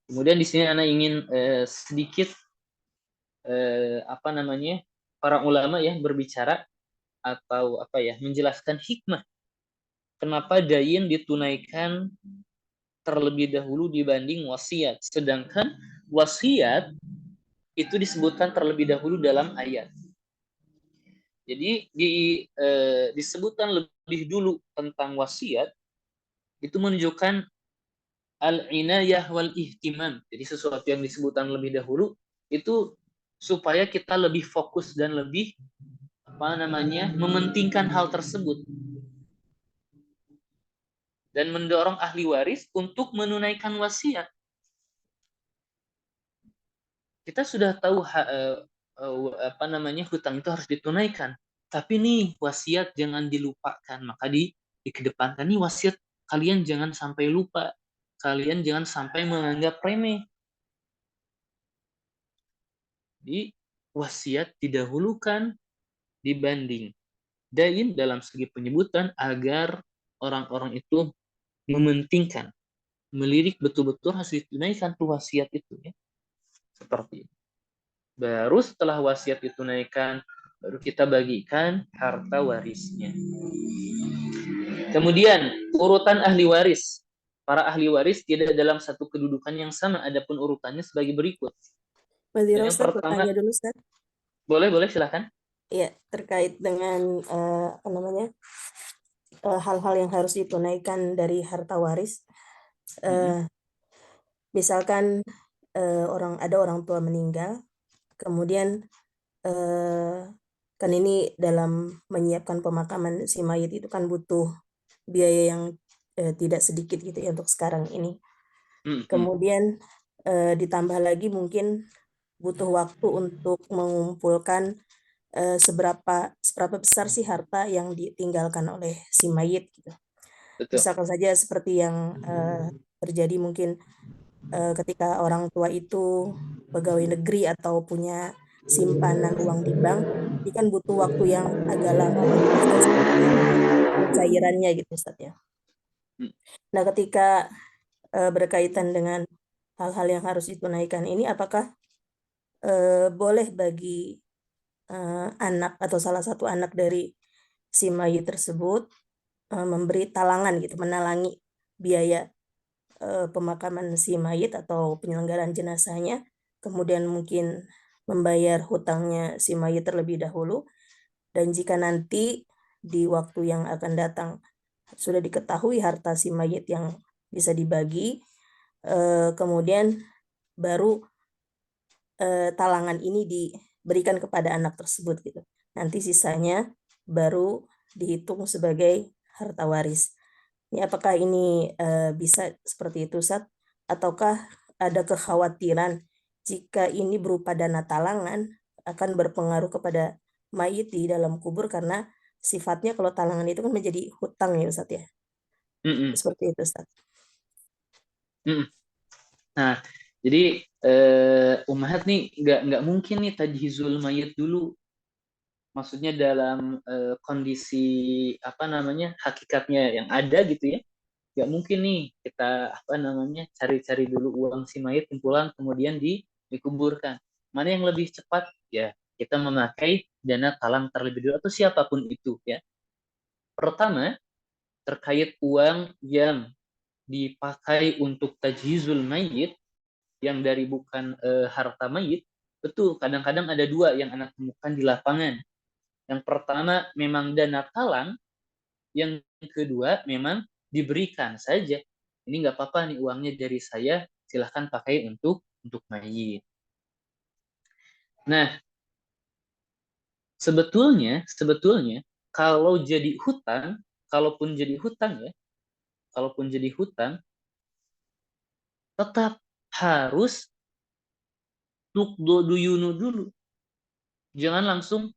Kemudian di sini Ana ingin sedikit para ulama ya berbicara atau menjelaskan hikmah kenapa dayin ditunaikan terlebih dahulu dibanding wasiat, sedangkan wasiat itu disebutkan terlebih dahulu dalam ayat. Jadi disebutkan lebih dulu tentang wasiat itu menunjukkan al-inayah wal ihtimam. Jadi sesuatu yang disebutkan lebih dahulu itu supaya kita lebih fokus dan lebih mementingkan hal tersebut dan mendorong ahli waris untuk menunaikan wasiat. Kita sudah tahu hutang itu harus ditunaikan. Tapi nih wasiat jangan dilupakan. Maka dikedepankan nih wasiat, kalian jangan sampai lupa. Kalian jangan sampai menganggap remeh. Jadi wasiat didahulukan dibanding dain dalam segi penyebutan agar orang-orang itu mementingkan, melirik betul-betul harus ditunaikan tuh wasiat itu ya. Seperti itu. Baru setelah wasiat ditunaikan, baru kita bagikan harta warisnya. Kemudian urutan ahli waris. Para ahli waris tidak dalam satu kedudukan yang sama, adapun urutannya sebagai berikut. Yang Ustaz, pertama, bertanya dulu Ustaz. Boleh silakan. Iya, terkait dengan hal-hal yang harus ditunaikan dari harta waris. Misalkan ada orang tua meninggal, kemudian kan ini dalam menyiapkan pemakaman si mayit itu kan butuh biaya yang tidak sedikit gitu ya untuk sekarang ini. Kemudian ditambah lagi mungkin butuh waktu untuk mengumpulkan seberapa besar sih harta yang ditinggalkan oleh si mayit gitu. Betul. Misalkan saja seperti yang terjadi mungkin ketika orang tua itu pegawai negeri atau punya simpanan uang di bank, ini kan butuh waktu yang agak lama untuk proses pencairannya gitu Ustaz ya. Nah, ketika berkaitan dengan hal-hal yang harus ditunaikan ini, apakah boleh bagi anak atau salah satu anak dari si mayit tersebut memberi talangan gitu, menalangi biaya pemakaman si mayit atau penyelenggaraan jenazahnya, kemudian mungkin membayar hutangnya si mayit terlebih dahulu, dan jika nanti di waktu yang akan datang sudah diketahui harta si mayit yang bisa dibagi, kemudian baru talangan ini diberikan kepada anak tersebut gitu. Nanti sisanya baru dihitung sebagai harta waris. Ini apakah ini bisa seperti itu, Ustaz? Ataukah ada kekhawatiran jika ini berupa dana talangan akan berpengaruh kepada mayit di dalam kubur karena sifatnya kalau talangan itu kan menjadi hutang ya, Ustaz ya? Seperti itu, Ustaz. Nah, jadi ummahat nih nggak mungkin nih tajhizul mayit dulu. Maksudnya dalam kondisi hakikatnya yang ada gitu ya. Nggak mungkin nih kita cari-cari dulu uang si mayit kumpulan kemudian dikuburkan. Mana yang lebih cepat? Ya, kita memakai dana talang terlebih dulu atau siapapun itu ya. Pertama, terkait uang yang dipakai untuk tajhizul mayit yang dari bukan harta mayit, betul kadang-kadang ada dua yang anak temukan di lapangan. Yang pertama memang dana talang, yang kedua memang diberikan saja. Ini nggak apa-apa nih uangnya dari saya, silahkan pakai untuk mayit. Nah, sebetulnya kalau jadi hutang, kalaupun jadi hutang tetap harus duyunu dulu. Jangan langsung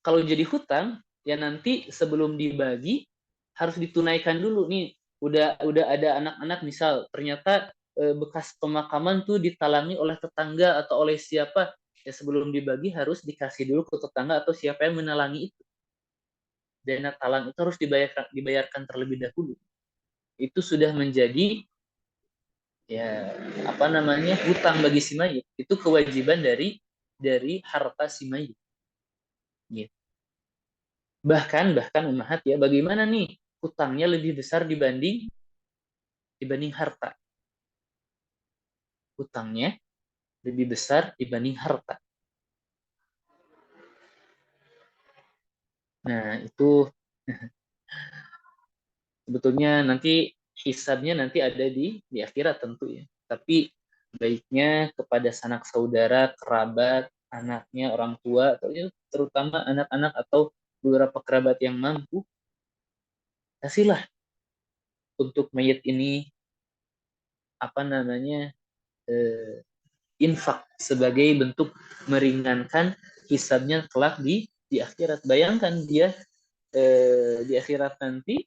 kalau jadi hutang ya nanti sebelum dibagi harus ditunaikan dulu nih. Udah ada anak-anak misal ternyata bekas pemakaman tuh ditalangi oleh tetangga atau oleh siapa, ya sebelum dibagi harus dikasih dulu ke tetangga atau siapa yang menalangi itu. Dana talang itu harus dibayarkan terlebih dahulu. Itu sudah menjadi hutang bagi si mayit. Itu kewajiban dari dari harta si mayit. Gitu. Bahkan ummahat ya, bagaimana nih hutangnya lebih besar dibanding harta. Hutangnya lebih besar dibanding harta. Nah, itu sebetulnya nanti hisabnya nanti ada di akhirat tentu ya. Tapi baiknya kepada sanak saudara, kerabat, anaknya, orang tua, atau ya, terutama anak-anak atau beberapa kerabat yang mampu, kasihlah untuk mayat ini apa namanya infak sebagai bentuk meringankan hisabnya kelak di akhirat. Bayangkan dia di akhirat nanti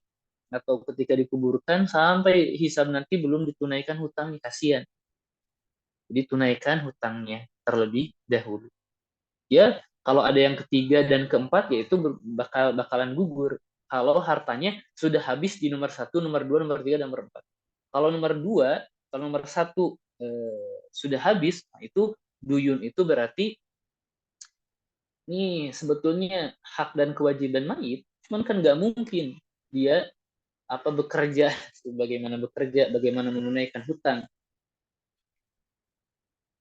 atau ketika dikuburkan sampai hisab nanti belum ditunaikan hutangnya, kasihan. Jadi tunaikan hutangnya terlebih dahulu. Ya, kalau ada yang ketiga dan keempat yaitu bakalan gugur. Kalau hartanya sudah habis di nomor 1, nomor 2, nomor 3, nomor 4. Kalau nomor 2, kalau nomor 1 sudah habis, nah itu duyun itu berarti nih sebetulnya hak dan kewajiban mayit, cuman kan nggak mungkin dia bekerja, bagaimana menunaikan hutang.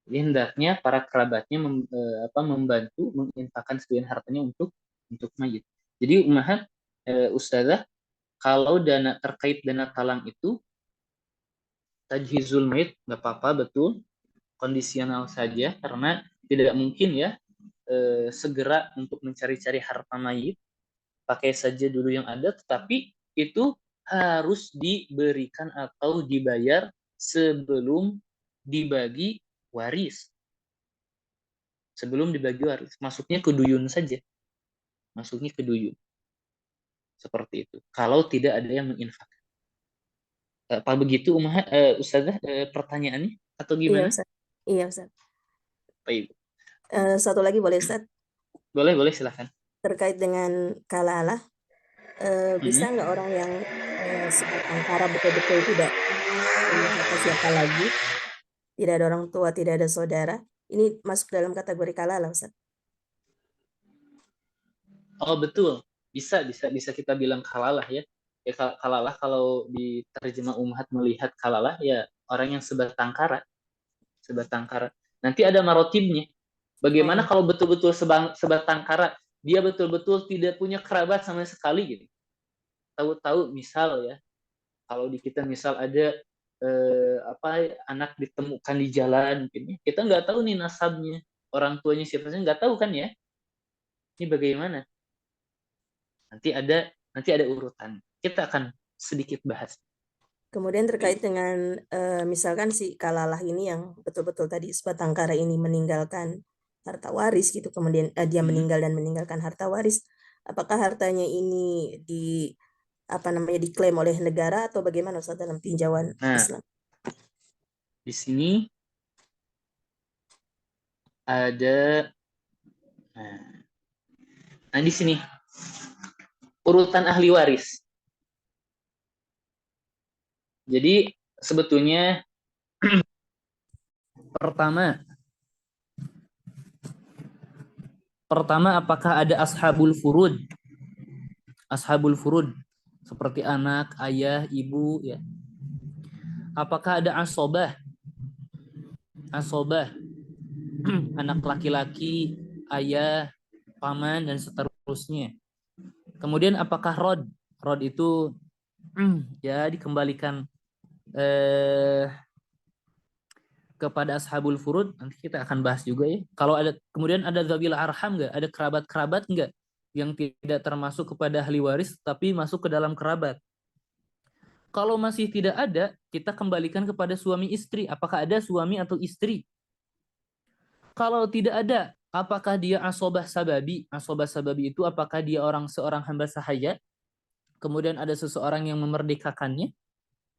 Jadi hendaknya para kerabatnya membantu menginfakkan sebagian hartanya untuk mayit. Jadi ummahat ustazah, kalau terkait dana talang itu tajhizul mayit nggak apa-apa, betul, kondisional saja, karena tidak mungkin ya segera untuk mencari-cari harta mayit, pakai saja dulu yang ada, tetapi itu harus diberikan atau dibayar sebelum dibagi waris. Sebelum dibagi waris, masuknya ke duyun saja. Masuknya ke duyun. Seperti itu. Kalau tidak ada yang menginfakkan. Apa begitu Ustazah pertanyaannya atau Iya gimana? Ustaz. Iya Ustaz. Baik. Satu lagi boleh Ustaz? Boleh silahkan. Terkait dengan kalalah, bisa nggak orang yang sebatang kara betul-betul tidak punya siapa lagi, tidak ada orang tua, tidak ada saudara, ini masuk dalam kategori kalalah Ustaz? Oh betul, bisa kita bilang kalalah ya. Ya kalalah kalau diterjemah umhat melihat kalalah ya orang yang sebatang kara. Nanti ada marotibnya. Bagaimana Oh, kalau betul-betul sebatang kara, dia betul-betul tidak punya kerabat sama sekali gitu. Tahu-tahu misal ya, kalau di kita misal ada anak ditemukan di jalan mungkin ya. Kita nggak tahu nih nasabnya, orang tuanya siapa sih, nggak tahu kan ya. Ini bagaimana? Nanti ada urutan. Kita akan sedikit bahas. kemudian terkait dengan misalkan si kalalah ini yang betul-betul tadi sebatang kara ini meninggalkan harta waris gitu, kemudian dia meninggal dan meninggalkan harta waris, apakah hartanya ini diklaim oleh negara atau bagaimana Ustaz dalam tinjauan Nah, Islam? di sini ada nah di sini urutan ahli waris. Jadi sebetulnya pertama apakah ada ashabul furud? Ashabul furud seperti anak, ayah, ibu ya. Apakah ada asobah? Asobah anak laki-laki, ayah, paman dan seterusnya. Kemudian apakah rod? Rod itu ya dikembalikan kepada ashabul furud, nanti kita akan bahas juga ya. Kalau ada kemudian ada zawil arham nggak? Ada kerabat-kerabat nggak yang tidak termasuk kepada ahli waris tapi masuk ke dalam kerabat? Kalau masih tidak ada, kita kembalikan kepada suami istri. Apakah ada suami atau istri? Kalau tidak ada, apakah dia asobah sababi? Asobah sababi itu apakah dia seorang hamba sahaya? Kemudian ada seseorang yang memerdekakannya?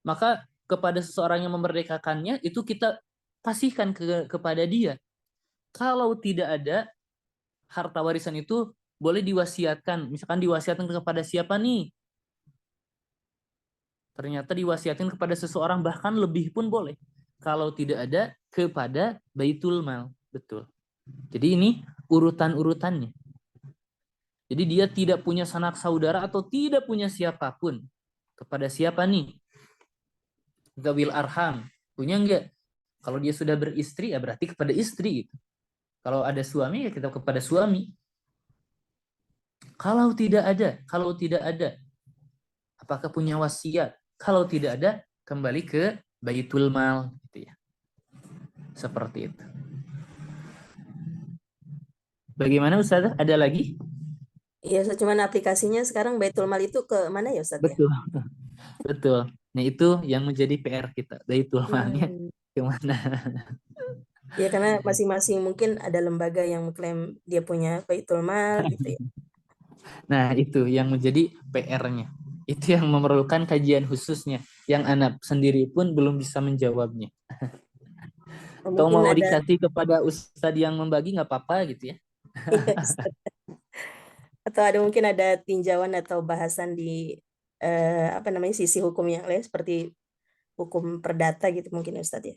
Maka kepada seseorang yang memerdekakannya itu kita kasihkan kepada dia. Kalau tidak ada, harta warisan itu boleh diwasiatkan. Misalkan diwasiatkan kepada siapa nih? Ternyata diwasiatkan kepada seseorang, bahkan lebih pun boleh. Kalau tidak ada, kepada baitul mal. Betul. Jadi ini urutan-urutannya. Jadi dia tidak punya sanak saudara atau tidak punya siapapun. Kepada siapa nih? Zawil arham. Punya enggak? Kalau dia sudah beristri ya berarti kepada istri gitu. Kalau ada suami ya kita kepada suami. Kalau tidak ada, apakah punya wasiat? Kalau tidak ada, kembali ke Baitul Mal gitu ya. Seperti itu. Bagaimana Ustazah? Ada lagi? Iya, cuman aplikasinya sekarang Baitul Mal itu ke mana ya Ustaz ya? Betul, betul. Nah itu yang menjadi PR kita. Baitul Malnya Hmm. kemana? Ya karena masing-masing mungkin ada lembaga yang mengklaim dia punya Baitul Mal gitu ya. Nah itu yang menjadi PR-nya. Itu yang memerlukan kajian khususnya. Yang anak sendiri pun belum bisa menjawabnya. Oh, Atau mungkin mau ada dikasih kepada ustadz yang membagi nggak apa-apa gitu ya. atau ada mungkin ada tinjauan atau bahasan di apa namanya sisi hukum yang lain seperti hukum perdata gitu mungkin Ustaz ya.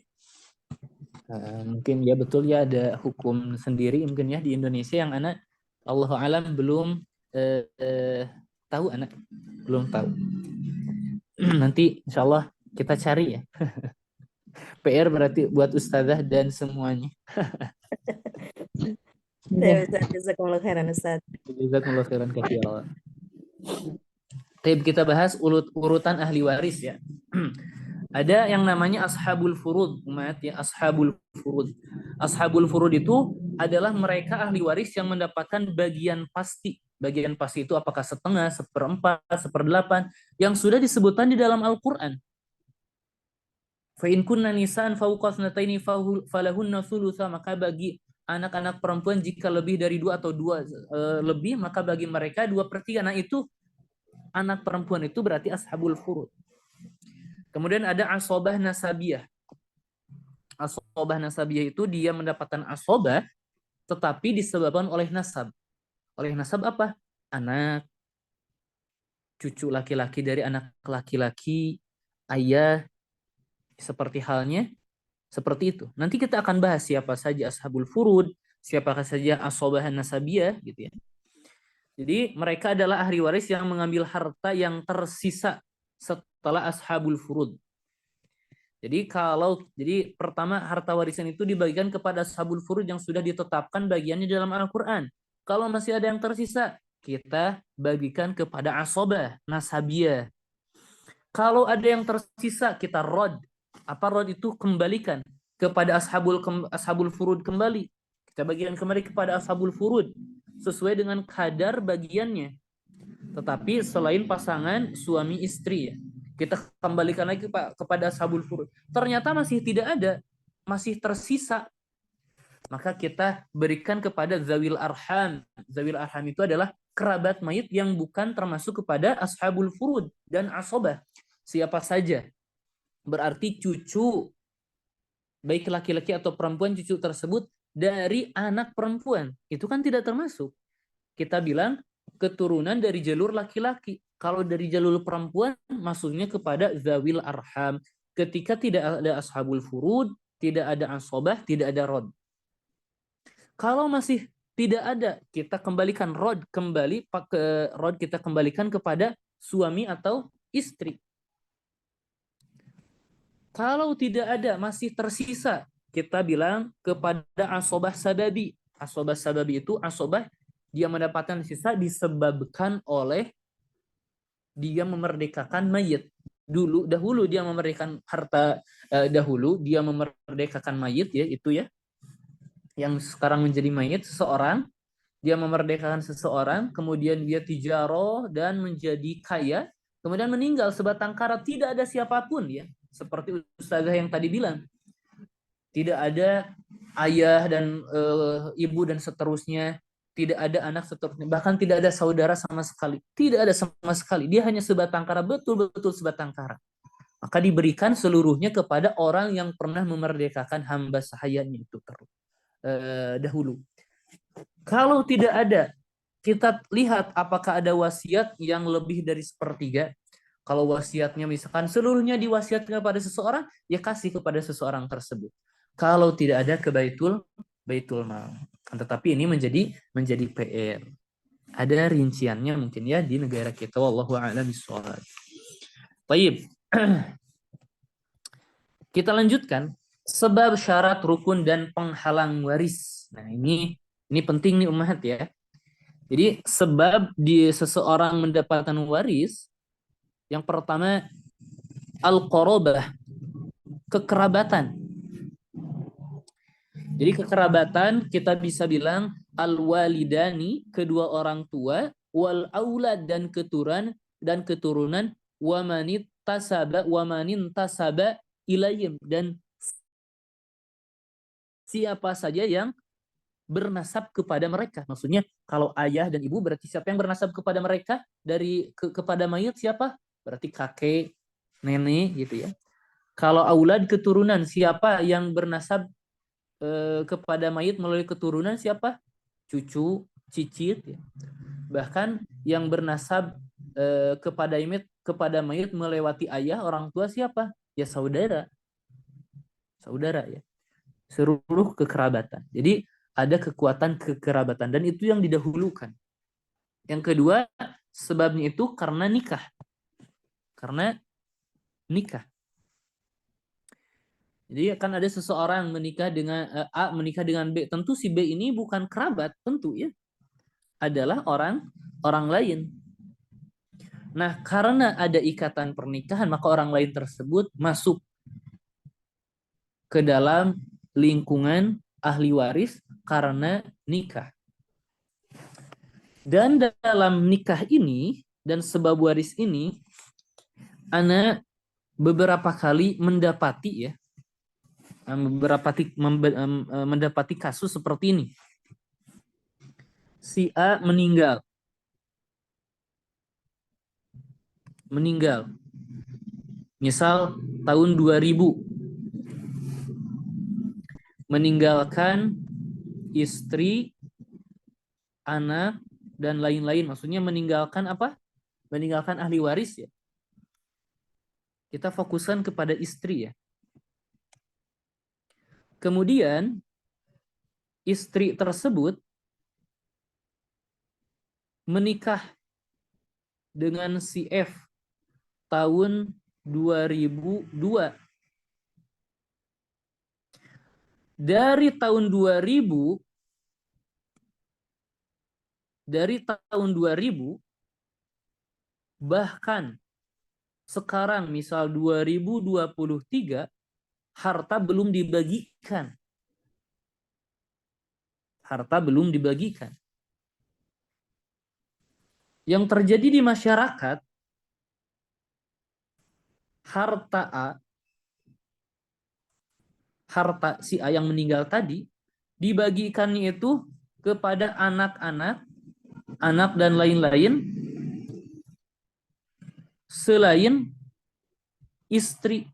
Mungkin ya betul ya ada hukum sendiri mungkin ya di Indonesia yang anak Allah alam belum tahu anak belum tahu. Nanti insya Allah kita cari ya. PR berarti buat ustazah dan semuanya. Ya Ya. Ustaz, jazakumullah khairan Ustaz. Jazakumullah khairan katsiran. Kita bahas urutan ahli waris ya. Ada yang namanya ashabul furud, umat ya, ashabul furud. Ashabul furud itu adalah mereka ahli waris yang mendapatkan bagian pasti. Bagian pasti itu apakah setengah, seperempat, seperdelapan, yang sudah disebutkan di dalam Al-Quran. Fa in kunna nisaan fawqa thnataini falahunna thulutsa, maka bagi anak-anak perempuan jika lebih dari dua atau dua lebih, maka bagi mereka 2/3. Nah itu anak perempuan itu berarti ashabul furud. Kemudian ada asobah nasabiyah. Asobah nasabiyah itu dia mendapatkan asobah tetapi disebabkan oleh nasab. Oleh nasab apa? Anak, cucu laki-laki dari anak laki-laki, ayah, seperti halnya seperti itu. Nanti kita akan bahas siapa saja ashabul furud, siapa saja asobah nasabiyah gitu ya. Jadi mereka adalah ahli waris yang mengambil harta yang tersisa setelah ashabul furud. Jadi pertama harta warisan itu dibagikan kepada ashabul furud yang sudah ditetapkan bagiannya dalam Al-Qur'an. Kalau masih ada yang tersisa, kita bagikan kepada asobah, nasabiyah. Kalau ada yang tersisa, kita rod. Apa rod itu? Kembalikan kepada ashabul furud kembali. Kita bagikan kembali kepada ashabul furud sesuai dengan kadar bagiannya. Tetapi selain pasangan suami istri ya, kita kembalikan lagi Pak kepada ashabul furud. Ternyata masih tidak ada, masih tersisa. Maka kita berikan kepada zawil arham. Zawil arham itu adalah kerabat mayit yang bukan termasuk kepada ashabul furud dan asobah. Siapa saja. Berarti cucu, baik laki-laki atau perempuan, cucu tersebut dari anak perempuan. Itu kan tidak termasuk. Kita bilang keturunan dari jalur laki-laki. Kalau dari jalur perempuan, maksudnya kepada zawil arham. Ketika tidak ada ashabul furud, tidak ada asobah, tidak ada rod. Kalau masih tidak ada, kita kembalikan rod kembali ke rod kita kembalikan kepada suami atau istri. Kalau tidak ada, masih tersisa, kita bilang kepada asobah sababi. Asobah sababi itu asobah dia mendapatkan sisa disebabkan oleh dia memerdekakan mayit. Dahulu dia memerdekakan harta, dahulu dia memerdekakan mayit ya, itu ya. Yang sekarang menjadi mayit seseorang, dia memerdekakan seseorang, kemudian dia tijaroh dan menjadi kaya, kemudian meninggal sebatang kara, tidak ada siapapun ya. Seperti ustazah yang tadi bilang, tidak ada ayah dan ibu dan seterusnya, tidak ada anak seterusnya, bahkan tidak ada saudara sama sekali, tidak ada sama sekali, dia hanya sebatang kara, betul-betul sebatang kara, maka diberikan seluruhnya kepada orang yang pernah memerdekakan hamba sahayanya itu dahulu. Kalau tidak ada, kita lihat apakah ada wasiat yang lebih dari sepertiga. Kalau wasiatnya misalkan seluruhnya diwasiatkan kepada seseorang, ya kasih kepada seseorang tersebut. Kalau tidak ada ke baitul mal. Tetapi ini menjadi PR. Ada rinciannya mungkin ya di negara kita, wallahu a'lam bishawab. Baik. Kita lanjutkan sebab syarat rukun dan penghalang waris. Nah, ini penting nih ummahat ya. Jadi sebab di seseorang mendapatkan waris, yang pertama al-qarabah, kekerabatan. Jadi kekerabatan kita bisa bilang al-walidani, kedua orang tua, wal aulad, dan keturunan, wa manin tasaba ilayhim, dan siapa saja yang bernasab kepada mereka. Maksudnya kalau ayah dan ibu berarti siapa yang bernasab kepada mereka, kepada mayit siapa? Berarti kakek, nenek gitu ya. Kalau aulad, keturunan, siapa yang bernasab kepada mayit melalui keturunan, siapa? Cucu, cicit ya. Bahkan yang bernasab kepada mayit melewati ayah, orang tua, siapa? Ya saudara ya. Seluruh kekerabatan. Jadi ada kekuatan kekerabatan, dan itu yang didahulukan. Yang kedua, sebabnya itu karena nikah. Jadi akan ada seseorang menikah dengan A, menikah dengan B. Tentu si B ini bukan kerabat, tentu ya. Adalah orang lain. Nah, karena ada ikatan pernikahan, maka orang lain tersebut masuk ke dalam lingkungan ahli waris karena nikah. Dan dalam nikah ini dan sebab waris ini, ana beberapa kali mendapati kasus seperti ini. Si A meninggal. Misal tahun 2000. Meninggalkan istri, anak, dan lain-lain. Maksudnya meninggalkan apa? Meninggalkan ahli waris ya. Kita fokuskan kepada istri ya. Kemudian istri tersebut menikah dengan si F tahun 2002. Dari tahun 2000 bahkan sekarang misal 2023 harta belum dibagikan. Yang terjadi di masyarakat, harta si A yang meninggal tadi dibagikan itu kepada anak-anak, dan lain-lain selain istri.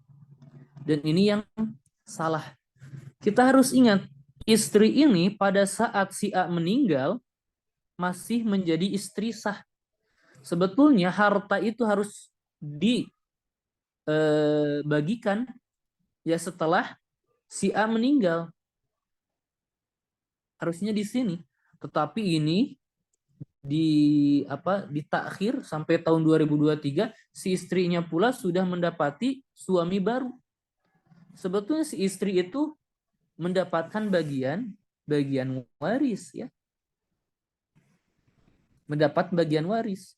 Dan ini yang salah. Kita harus ingat, istri ini pada saat si A meninggal masih menjadi istri sah. Sebetulnya harta itu harus dibagikan ya setelah si A meninggal. Harusnya di sini. Tetapi ini ditakhir sampai tahun 2023, si istrinya pula sudah mendapati suami baru. Sebetulnya si istri itu mendapatkan bagian waris ya. Mendapat bagian waris.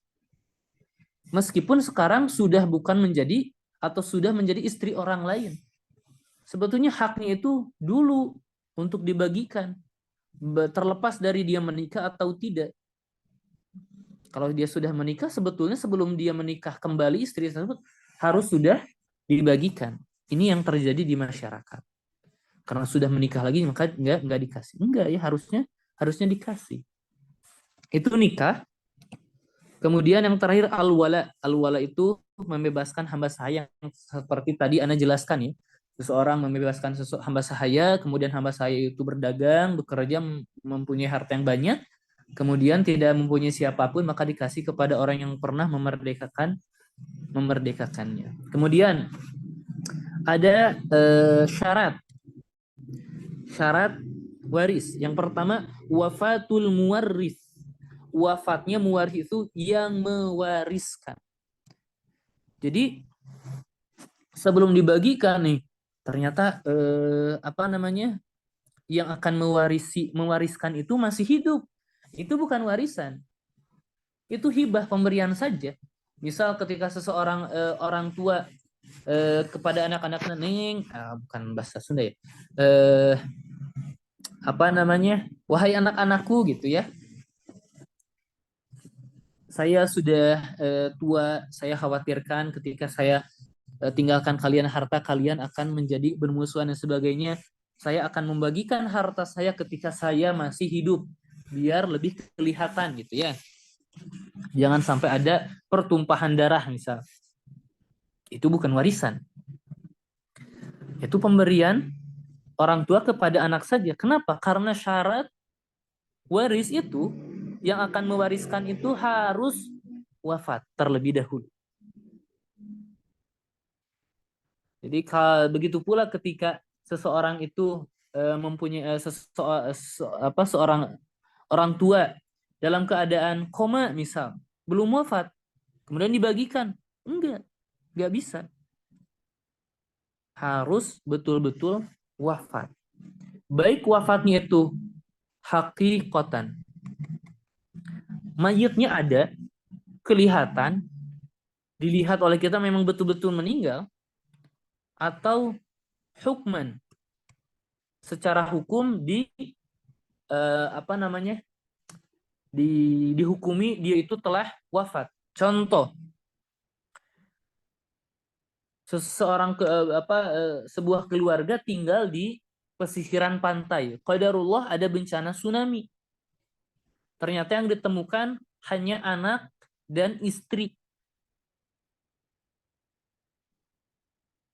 Meskipun sekarang sudah bukan menjadi atau sudah menjadi istri orang lain. Sebetulnya haknya itu dulu untuk dibagikan. Terlepas dari dia menikah atau tidak. Kalau dia sudah menikah, sebetulnya sebelum dia menikah kembali, istri tersebut harus sudah dibagikan. Ini yang terjadi di masyarakat. Karena sudah menikah lagi, maka nggak dikasih. Enggak ya, harusnya dikasih. Itu nikah. Kemudian yang terakhir al-wala. Al-wala itu membebaskan hamba sahaya, yang seperti tadi Anda jelaskan ya. Seseorang membebaskan hamba sahaya, kemudian hamba sahaya itu berdagang, bekerja, mempunyai harta yang banyak, kemudian tidak mempunyai siapapun, maka dikasih kepada orang yang pernah memerdekakannya. Kemudian ada syarat waris. Yang pertama wafatul muwarris. Wafatnya muwarris itu yang mewariskan. Jadi sebelum dibagikan nih, ternyata yang akan mewariskan itu masih hidup. Itu bukan warisan. Itu hibah, pemberian saja. Misal ketika seseorang orang tua kepada anak-anaknya, bukan bahasa Sunda ya. Wahai anak-anakku gitu ya. Saya sudah tua, saya khawatirkan ketika saya tinggalkan kalian harta, kalian akan menjadi bermusuhan dan sebagainya. Saya akan membagikan harta saya ketika saya masih hidup, biar lebih kelihatan gitu ya. Jangan sampai ada pertumpahan darah misal. Itu bukan warisan. Itu pemberian orang tua kepada anak saja. Kenapa? Karena syarat waris itu, yang akan mewariskan itu harus wafat terlebih dahulu. Jadi begitu pula ketika seseorang itu mempunyai seorang orang tua dalam keadaan koma misal, belum wafat, kemudian dibagikan, enggak bisa. Harus betul-betul wafat. Baik wafatnya itu hakikatan, mayitnya ada, kelihatan, dilihat oleh kita memang betul-betul meninggal, atau hukman, secara hukum dihukumi dia itu telah wafat. Contoh, sebuah keluarga tinggal di pesisiran pantai. Qadarullah ada bencana tsunami. Ternyata yang ditemukan hanya anak dan istri.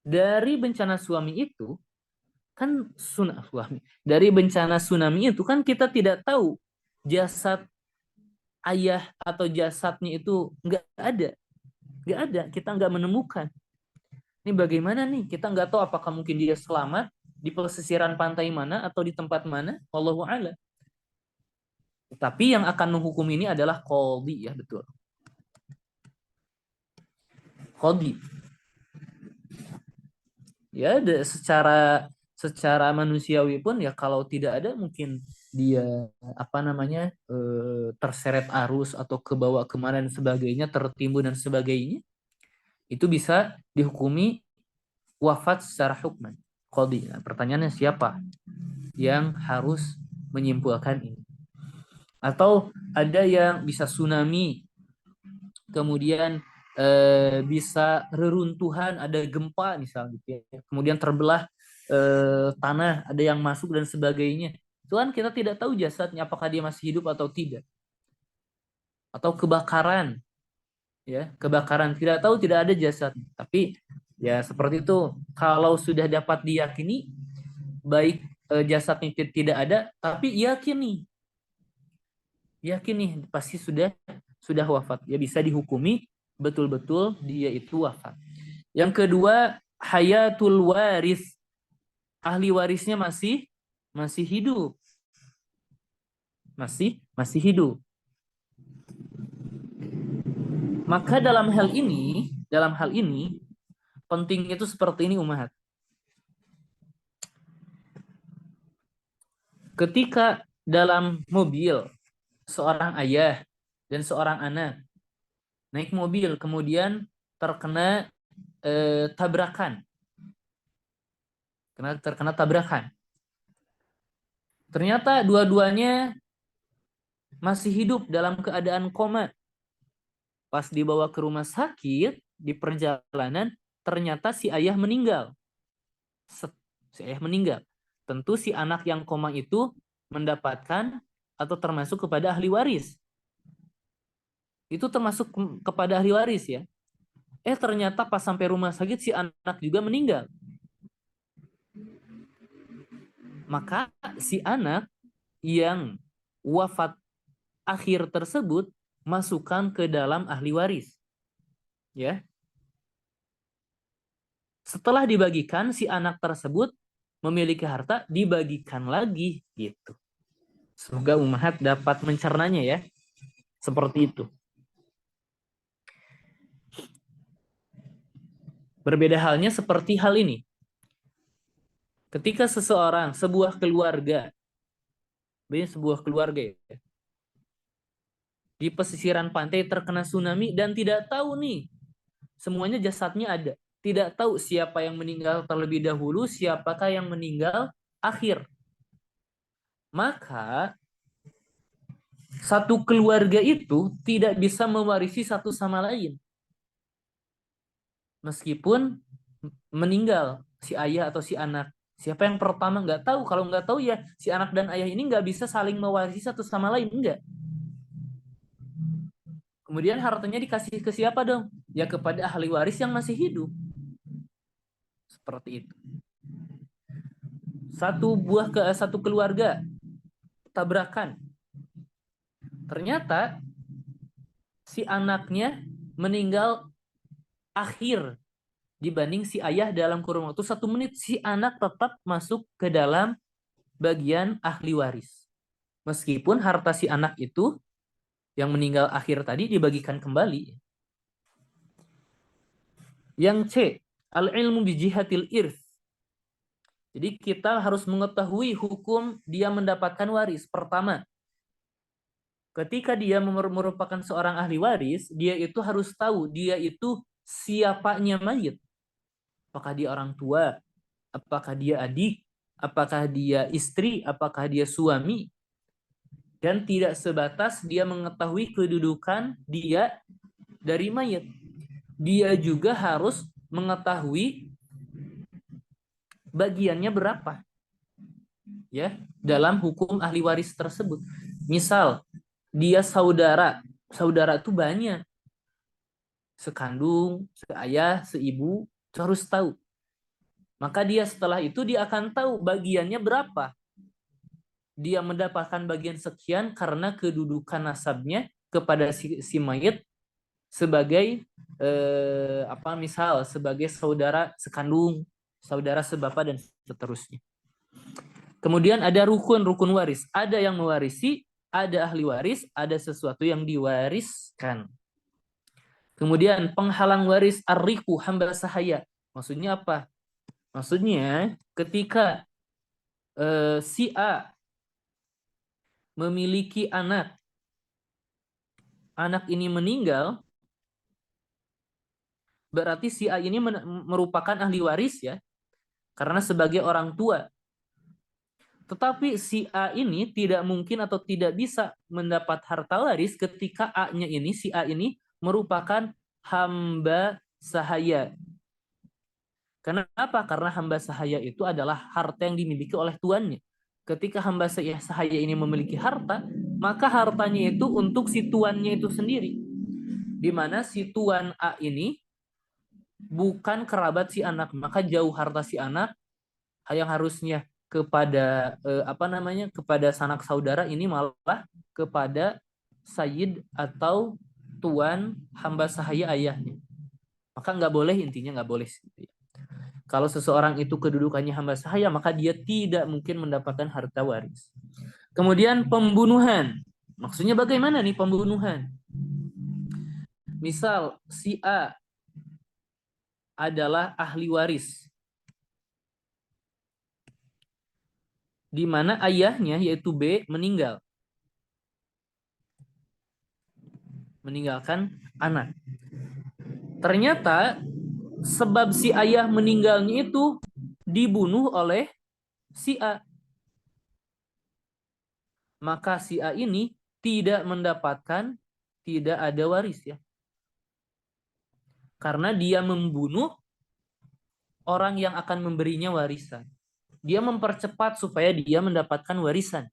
Dari bencana tsunami itu kan Dari bencana tsunami itu kan kita tidak tahu jasad ayah atau jasadnya itu nggak ada, kita nggak menemukan. Ini bagaimana nih? Kita nggak tahu apakah mungkin dia selamat di pesisiran pantai mana atau di tempat mana. Wallahu a'lam. Tapi yang akan menghukum ini adalah qadhi, ya betul. Qadhi. Ya, secara manusiawi pun ya kalau tidak ada mungkin dia terseret arus atau kebawa kemana dan sebagainya, tertimbun dan sebagainya, itu bisa dihukumi wafat secara hukman. Qadhi. Nah, pertanyaannya siapa yang harus menyimpulkan ini? Atau ada yang bisa tsunami, kemudian bisa reruntuhan, ada gempa misalnya gitu ya. Kemudian terbelah tanah, ada yang masuk dan sebagainya. Itu kan kita tidak tahu jasadnya apakah dia masih hidup atau tidak. Atau kebakaran, ya, kebakaran tidak tahu, tidak ada jasad. Tapi ya seperti itu, kalau sudah dapat diyakini baik jasadnya tidak ada, tapi yakin nih pasti sudah wafat, ya bisa dihukumi betul-betul dia itu wafat. Yang kedua, hayatul waris, ahli warisnya masih hidup, masih hidup. Maka dalam hal ini penting itu seperti ini umat. Ketika dalam mobil seorang ayah dan seorang anak naik mobil, kemudian terkena tabrakan. Terkena tabrakan. Ternyata dua-duanya masih hidup dalam keadaan koma. Pas dibawa ke rumah sakit, di perjalanan, ternyata si ayah meninggal. Tentu si anak yang koma itu mendapatkan atau termasuk kepada ahli waris. Itu termasuk kepada ahli waris ya. Ternyata pas sampai rumah sakit si anak juga meninggal. Maka si anak yang wafat akhir tersebut masukkan ke dalam ahli waris. Ya. Setelah dibagikan, si anak tersebut memiliki harta dibagikan lagi gitu. Semoga ummahat dapat mencernanya ya. Seperti itu. Berbeda halnya seperti hal ini. Ketika seseorang, sebuah keluarga ya, di pesisiran pantai terkena tsunami dan tidak tahu nih, semuanya jasadnya ada. Tidak tahu siapa yang meninggal terlebih dahulu, siapakah yang meninggal akhir. Maka satu keluarga itu tidak bisa mewarisi satu sama lain. Meskipun meninggal si ayah atau si anak. Siapa yang pertama nggak tahu. Kalau nggak tahu ya si anak dan ayah ini nggak bisa saling mewarisi satu sama lain. Enggak. Kemudian hartanya dikasih ke siapa dong? Ya kepada ahli waris yang masih hidup. Seperti itu. Satu keluarga tabrakan. Ternyata si anaknya meninggal akhir dibanding si ayah dalam kurun waktu 1 menit. Si anak tetap masuk ke dalam bagian ahli waris. Meskipun harta si anak itu yang meninggal akhir tadi dibagikan kembali. Yang C, al-ilmu bijihatil irth. Jadi kita harus mengetahui hukum dia mendapatkan waris. Pertama, ketika dia merupakan seorang ahli waris, dia itu harus tahu dia itu siapanya mayit. Apakah dia orang tua, apakah dia adik, apakah dia istri, apakah dia suami. Dan tidak sebatas dia mengetahui kedudukan dia dari mayit. Dia juga harus mengetahui bagiannya berapa. Ya, dalam hukum ahli waris tersebut. Misal, dia saudara itu banyak. Sekandung, seayah, seibu, harus tahu. Maka dia setelah itu dia akan tahu bagiannya berapa. Dia mendapatkan bagian sekian karena kedudukan nasabnya kepada si mayit sebagai misal sebagai saudara sekandung, saudara sebapa dan seterusnya. Kemudian ada rukun waris. Ada yang mewarisi, ada ahli waris, ada sesuatu yang diwariskan. Kemudian penghalang waris arriku hamba sahaya. Maksudnya apa? Maksudnya ketika si A memiliki anak ini meninggal, berarti si A ini merupakan ahli waris ya, karena sebagai orang tua. Tetapi si A ini tidak mungkin atau tidak bisa mendapat harta waris ketika si A ini merupakan hamba sahaya. Kenapa? Karena hamba sahaya itu adalah harta yang dimiliki oleh tuannya. Ketika hamba sahaya ini memiliki harta, maka hartanya itu untuk si tuannya itu sendiri. Di mana si tuan A ini bukan kerabat si anak, maka jauh harta si anak yang harusnya kepada kepada sanak saudara ini malah kepada sayyid atau tuan hamba sahaya ayahnya. Maka nggak boleh, intinya nggak boleh. Kalau seseorang itu kedudukannya hamba sahaya, maka dia tidak mungkin mendapatkan harta waris. Kemudian pembunuhan. Maksudnya bagaimana nih pembunuhan? Misal si A adalah ahli waris, di mana ayahnya yaitu B meninggalkan anak. Ternyata sebab si ayah meninggalnya itu dibunuh oleh si A. Maka si A ini tidak ada waris ya. Karena dia membunuh orang yang akan memberinya warisan. Dia mempercepat supaya dia mendapatkan warisan.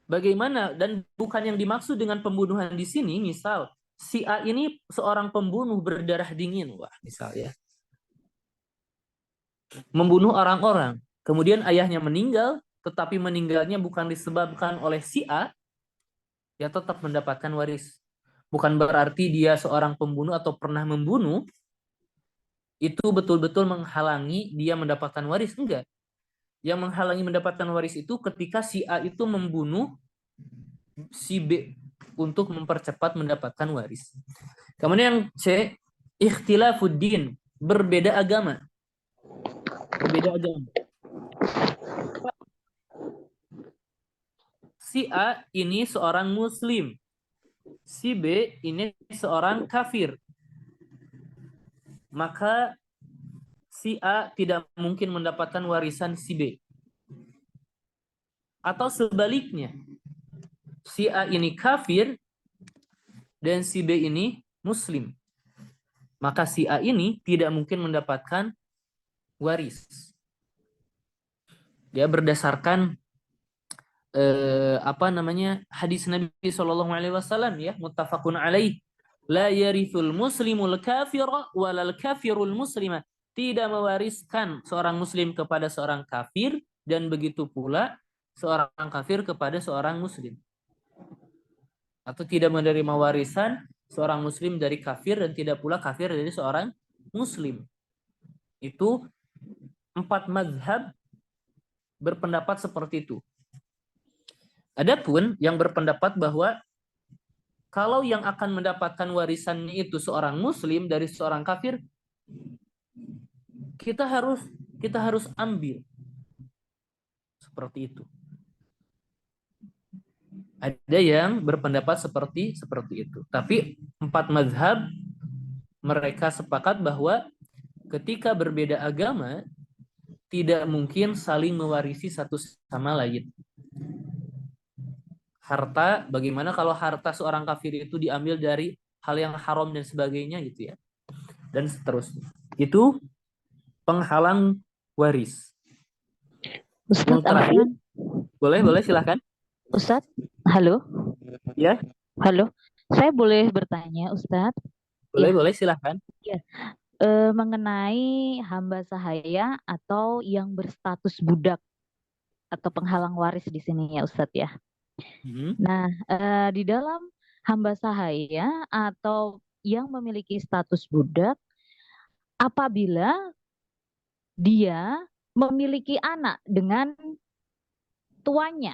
Bagaimana? Dan bukan yang dimaksud dengan pembunuhan di sini, misal si A ini seorang pembunuh berdarah dingin, misalnya membunuh orang-orang. Kemudian ayahnya meninggal, tetapi meninggalnya bukan disebabkan oleh si A, ya tetap mendapatkan waris. Bukan berarti dia seorang pembunuh atau pernah membunuh, itu betul-betul menghalangi dia mendapatkan waris? Enggak. Yang menghalangi mendapatkan waris itu ketika si A itu membunuh si B untuk mempercepat mendapatkan waris. Kemudian yang C, ikhtilafuddin, berbeda agama. Berbeda agama. Si A ini seorang muslim. Si B ini seorang kafir. Maka si A tidak mungkin mendapatkan warisan si B. Atau sebaliknya, si A ini kafir dan si B ini muslim. Maka si A ini tidak mungkin mendapatkan waris. Dia berdasarkan hadis Nabi SAW ya, muttafaqun alaih, la yarithul muslimul kafira walal kafirul muslima, tidak mewariskan seorang muslim kepada seorang kafir dan begitu pula seorang kafir kepada seorang muslim, atau tidak menerima warisan seorang muslim dari kafir dan tidak pula kafir dari seorang muslim. Itu 4 mazhab berpendapat seperti itu. Adapun yang berpendapat bahwa kalau yang akan mendapatkan warisannya itu seorang muslim dari seorang kafir, kita harus ambil seperti itu. Ada yang berpendapat seperti itu. Tapi 4 mazhab mereka sepakat bahwa ketika berbeda agama tidak mungkin saling mewarisi satu sama lain. Harta, bagaimana kalau harta seorang kafir itu diambil dari hal yang haram dan sebagainya gitu ya. Dan seterusnya. Itu penghalang waris. Ustadz, yang terakhir, boleh silahkan. Ustadz, halo. Ya. Halo. Saya boleh bertanya, Ustadz? Boleh silahkan. Ya. Mengenai hamba sahaya atau yang berstatus budak atau penghalang waris di sini ya, Ustadz ya. Nah, di dalam hamba sahaya atau yang memiliki status budak, apabila dia memiliki anak dengan tuanya,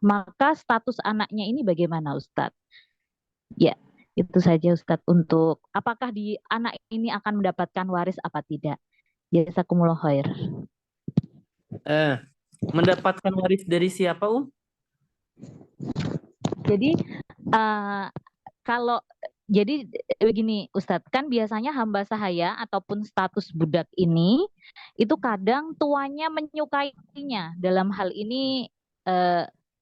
maka status anaknya ini bagaimana, Ustadz? Ya, itu saja, Ustadz, untuk apakah di anak ini akan mendapatkan waris apa tidak. Jazakumullah khair. Mendapatkan waris dari siapa, Jadi kalau jadi begini, Ustadz, kan biasanya hamba sahaya ataupun status budak ini itu kadang tuanya menyukainya. Dalam hal ini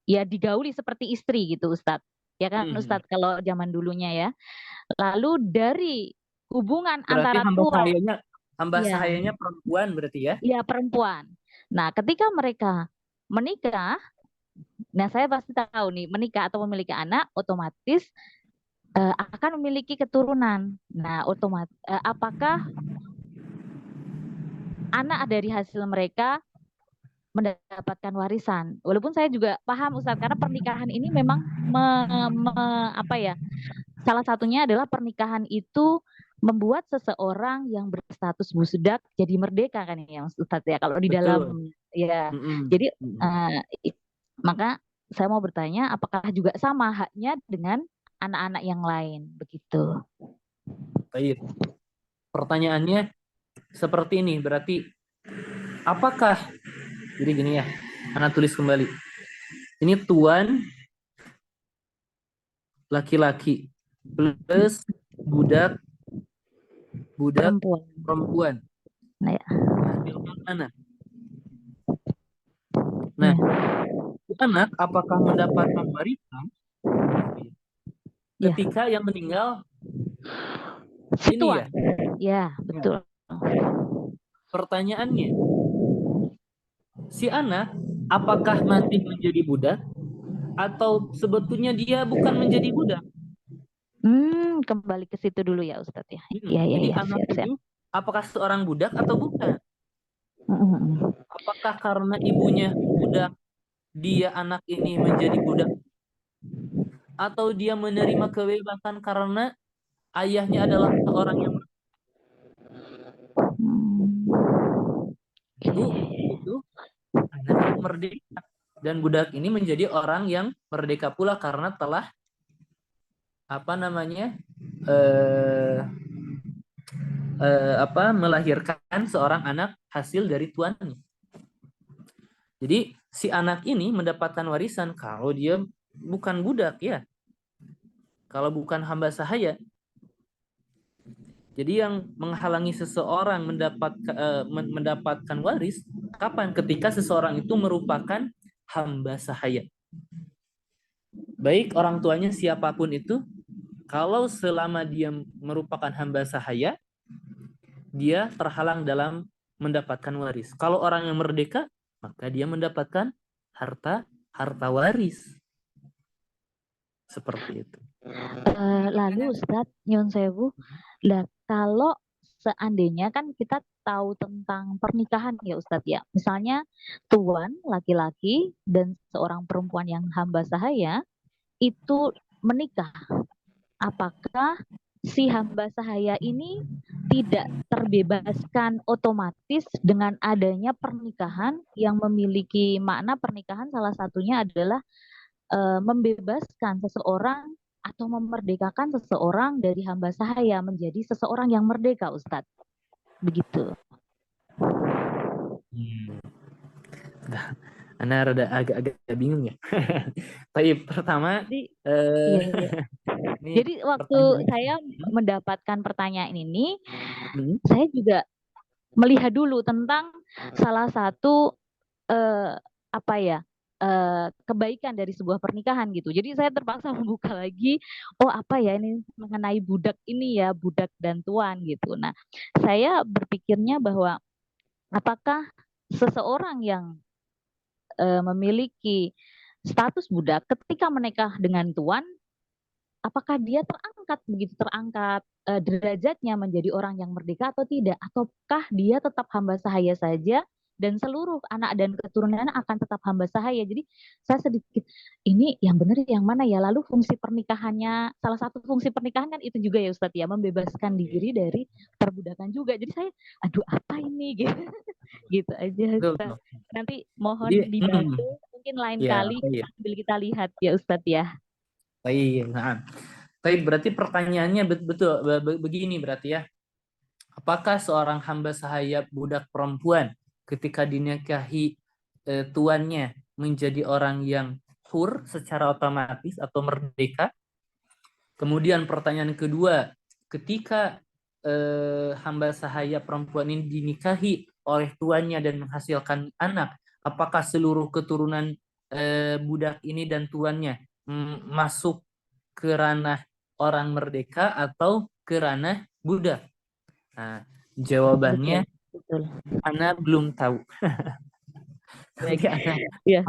ya digauli seperti istri gitu, Ustadz. Ya kan, Ustadz, kalau zaman dulunya ya. Lalu dari hubungan berarti antara tua, hamba sahayanya perempuan berarti ya? Iya, perempuan. Nah, ketika mereka menikah, nah saya pasti tahu nih, menikah atau memiliki anak otomatis akan memiliki keturunan. Nah, otomatis apakah anak dari hasil mereka mendapatkan warisan? Walaupun saya juga paham, Ustaz, karena pernikahan ini memang salah satunya adalah pernikahan itu membuat seseorang yang berstatus budak jadi merdeka kan ya, Ustaz ya. Kalau di dalam ya, jadi maka saya mau bertanya, apakah juga sama haknya dengan anak-anak yang lain begitu? Baik. Pertanyaannya seperti ini, berarti apakah, jadi gini ya, Ana tulis kembali. Ini tuan laki-laki plus budak perempuan. Nah, ya. Anak. Nah, anak apakah mendapatkan warisan ketika yang meninggal ini ya? Ya, betul. Pertanyaannya, si anak apakah masih menjadi budak atau sebetulnya dia bukan menjadi budak? Kembali ke situ dulu ya, Ustadz ya. Jadi anak ini apakah seorang budak atau bukan? Apakah karena ibunya budak, dia anak ini menjadi budak? Atau dia menerima kebebasan karena ayahnya adalah seorang yang itu anak yang merdeka, dan budak ini menjadi orang yang merdeka pula karena telah melahirkan seorang anak hasil dari tuannya. Jadi si anak ini mendapatkan warisan kalau dia bukan budak ya, kalau bukan hamba sahaya. Jadi yang menghalangi seseorang mendapatkan waris kapan? Ketika seseorang itu merupakan hamba sahaya. Baik orang tuanya siapapun itu, kalau selama dia merupakan hamba sahaya, dia terhalang dalam mendapatkan waris. Kalau orang yang merdeka, maka dia mendapatkan harta waris. Seperti itu. Lalu Ustadz Nyun Sewu, kalau seandainya kan kita tahu tentang pernikahan ya Ustadz ya, misalnya tuan laki-laki dan seorang perempuan yang hamba sahaya itu menikah, apakah si hamba sahaya ini tidak terbebaskan otomatis dengan adanya pernikahan yang memiliki makna pernikahan salah satunya adalah membebaskan seseorang atau memerdekakan seseorang dari hamba sahaya menjadi seseorang yang merdeka, Ustadz. Begitu. Ana rada agak bingung ya. Tapi pertama, jadi waktu saya mendapatkan pertanyaan ini, saya juga melihat dulu tentang salah satu kebaikan dari sebuah pernikahan gitu. Jadi saya terpaksa membuka lagi, ini mengenai budak ini ya, budak dan tuan gitu. Nah, saya berpikirnya bahwa apakah seseorang yang memiliki status budak ketika menikah dengan tuan, apakah dia terangkat derajatnya menjadi orang yang merdeka atau tidak? Ataukah dia tetap hamba sahaya saja dan seluruh anak dan keturunannya akan tetap hamba sahaya? Jadi saya sedikit, ini yang benar yang mana ya? Lalu fungsi pernikahannya, salah satu fungsi pernikahan kan itu juga ya Ustadz ya, membebaskan diri dari perbudakan juga. Jadi saya, aduh apa ini gitu, gitu aja Ustadz. Nanti mohon dibantu, mungkin lain kali sambil kita lihat ya Ustadz ya. Baik, berarti pertanyaannya betul begini berarti ya. Apakah seorang hamba sahaya budak perempuan ketika dinikahi tuannya menjadi orang yang hur secara otomatis atau merdeka? Kemudian pertanyaan kedua, ketika hamba sahaya perempuan ini dinikahi oleh tuannya dan menghasilkan anak, apakah seluruh keturunan budak ini dan tuannya masuk ke ranah orang merdeka atau ke ranah budak? Nah, jawabannya betul. Ana belum tahu. Baik, ya.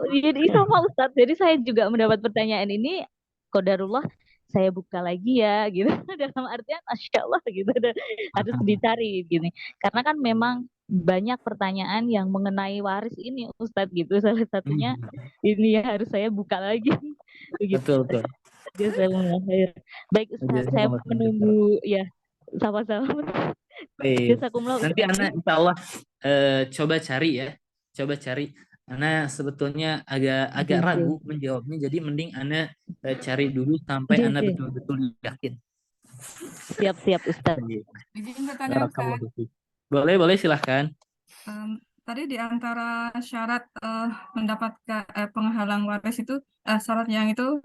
Jadi sama Ustadz. Jadi saya juga mendapat pertanyaan ini, qadarullah saya buka lagi ya, gitu. Dalam artian, masya Allah gitu, harus dicari gini. Karena kan memang banyak pertanyaan yang mengenai waris ini, Ustadz gitu. Salah satunya ini ya harus saya buka lagi. Begitu. Betul. Baik Ustadz, saya menunggu ya. Sama-sama. Nanti Ana insya Allah coba cari. Ana sebetulnya agak ragu menjawabnya, jadi mending Ana cari dulu sampai Ana betul-betul yakin. Siap Ustaz. Izin bertanya Ustaz. Boleh silahkan. Tadi di antara syarat mendapatkan penghalang waris itu syarat yang itu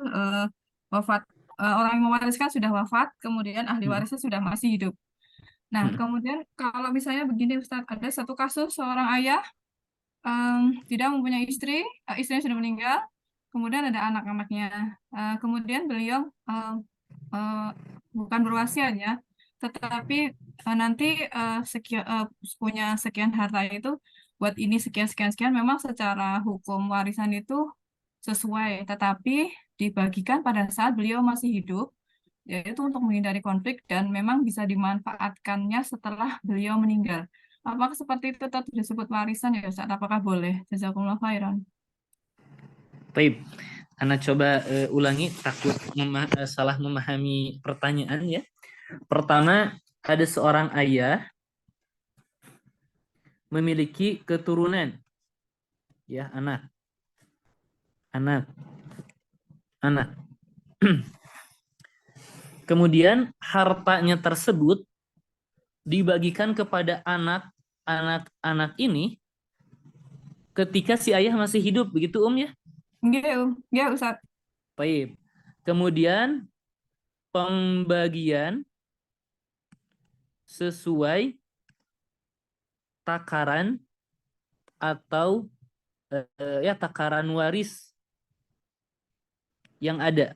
wafat, orang yang mewariskan sudah wafat, kemudian ahli warisnya sudah masih hidup. Nah, kemudian kalau misalnya begini Ustaz, ada satu kasus seorang ayah tidak mempunyai istri, istrinya sudah meninggal, kemudian ada anak-anaknya, kemudian beliau bukan berwasiat ya, tetapi nanti punya sekian harta itu buat ini sekian, memang secara hukum warisan itu sesuai, tetapi dibagikan pada saat beliau masih hidup, yaitu untuk menghindari konflik dan memang bisa dimanfaatkannya setelah beliau meninggal. Apakah seperti itu tetap disebut warisan ya Ustaz? Apakah boleh? Jazakumullah khairan. Baik, Ana coba ulangi, takut salah memahami pertanyaan ya. Pertama, ada seorang ayah memiliki keturunan. Ya, anak. Kemudian hartanya tersebut dibagikan kepada anak ini ketika si ayah masih hidup, begitu ya? Nggih, Ustaz. Baik. Kemudian pembagian sesuai takaran atau takaran waris yang ada.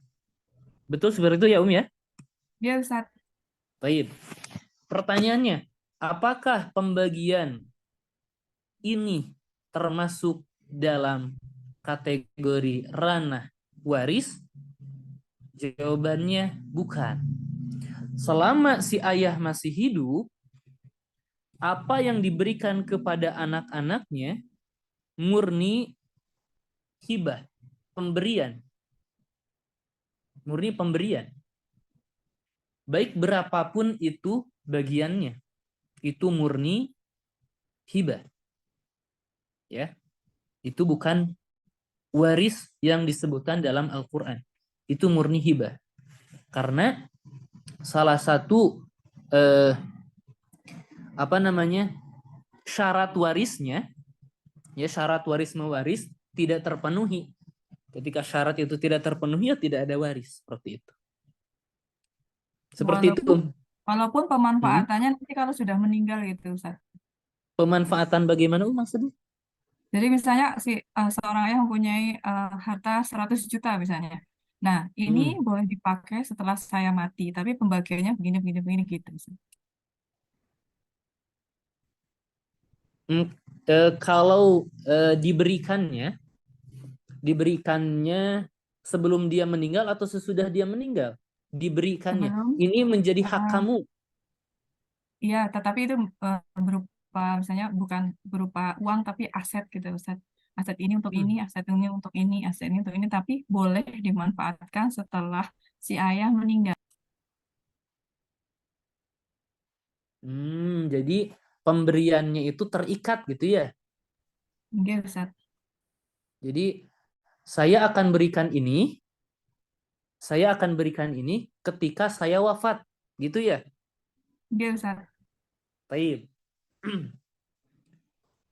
Betul seperti itu ya ya? Iya, Ustaz. Baik. Pertanyaannya, apakah pembagian ini termasuk dalam kategori ranah waris? Jawabannya bukan. Selama si ayah masih hidup, apa yang diberikan kepada anak-anaknya murni hibah, pemberian. Murni pemberian. Baik berapapun itu bagiannya, itu murni hibah. Ya. Itu bukan waris yang disebutkan dalam Al-Qur'an. Itu murni hibah. Karena salah satu syarat warisnya, ya, syarat waris mewaris tidak terpenuhi. Ketika syarat itu tidak terpenuhi, ya tidak ada waris. Seperti itu. Seperti itu. Walaupun pemanfaatannya nanti kalau sudah meninggal gitu, Ustaz. Pemanfaatan bagaimana maksudnya? Jadi misalnya seorang ayah mempunyai harta 100 juta misalnya. Nah, ini boleh dipakai setelah saya mati, tapi pembagiannya begini gitu, Ustaz. Kalau diberikannya sebelum dia meninggal atau sesudah dia meninggal, diberikannya ini menjadi hak kamu. Iya, tetapi itu berupa misalnya bukan berupa uang tapi aset gitu, Ustaz. Aset ini untuk ini, aset ini untuk ini, aset ini untuk ini, tapi boleh dimanfaatkan setelah si ayah meninggal. Jadi pemberiannya itu terikat gitu ya? Iya, Ustaz. Jadi saya akan berikan ini ketika saya wafat, gitu ya? Iya, Ustaz. Baik.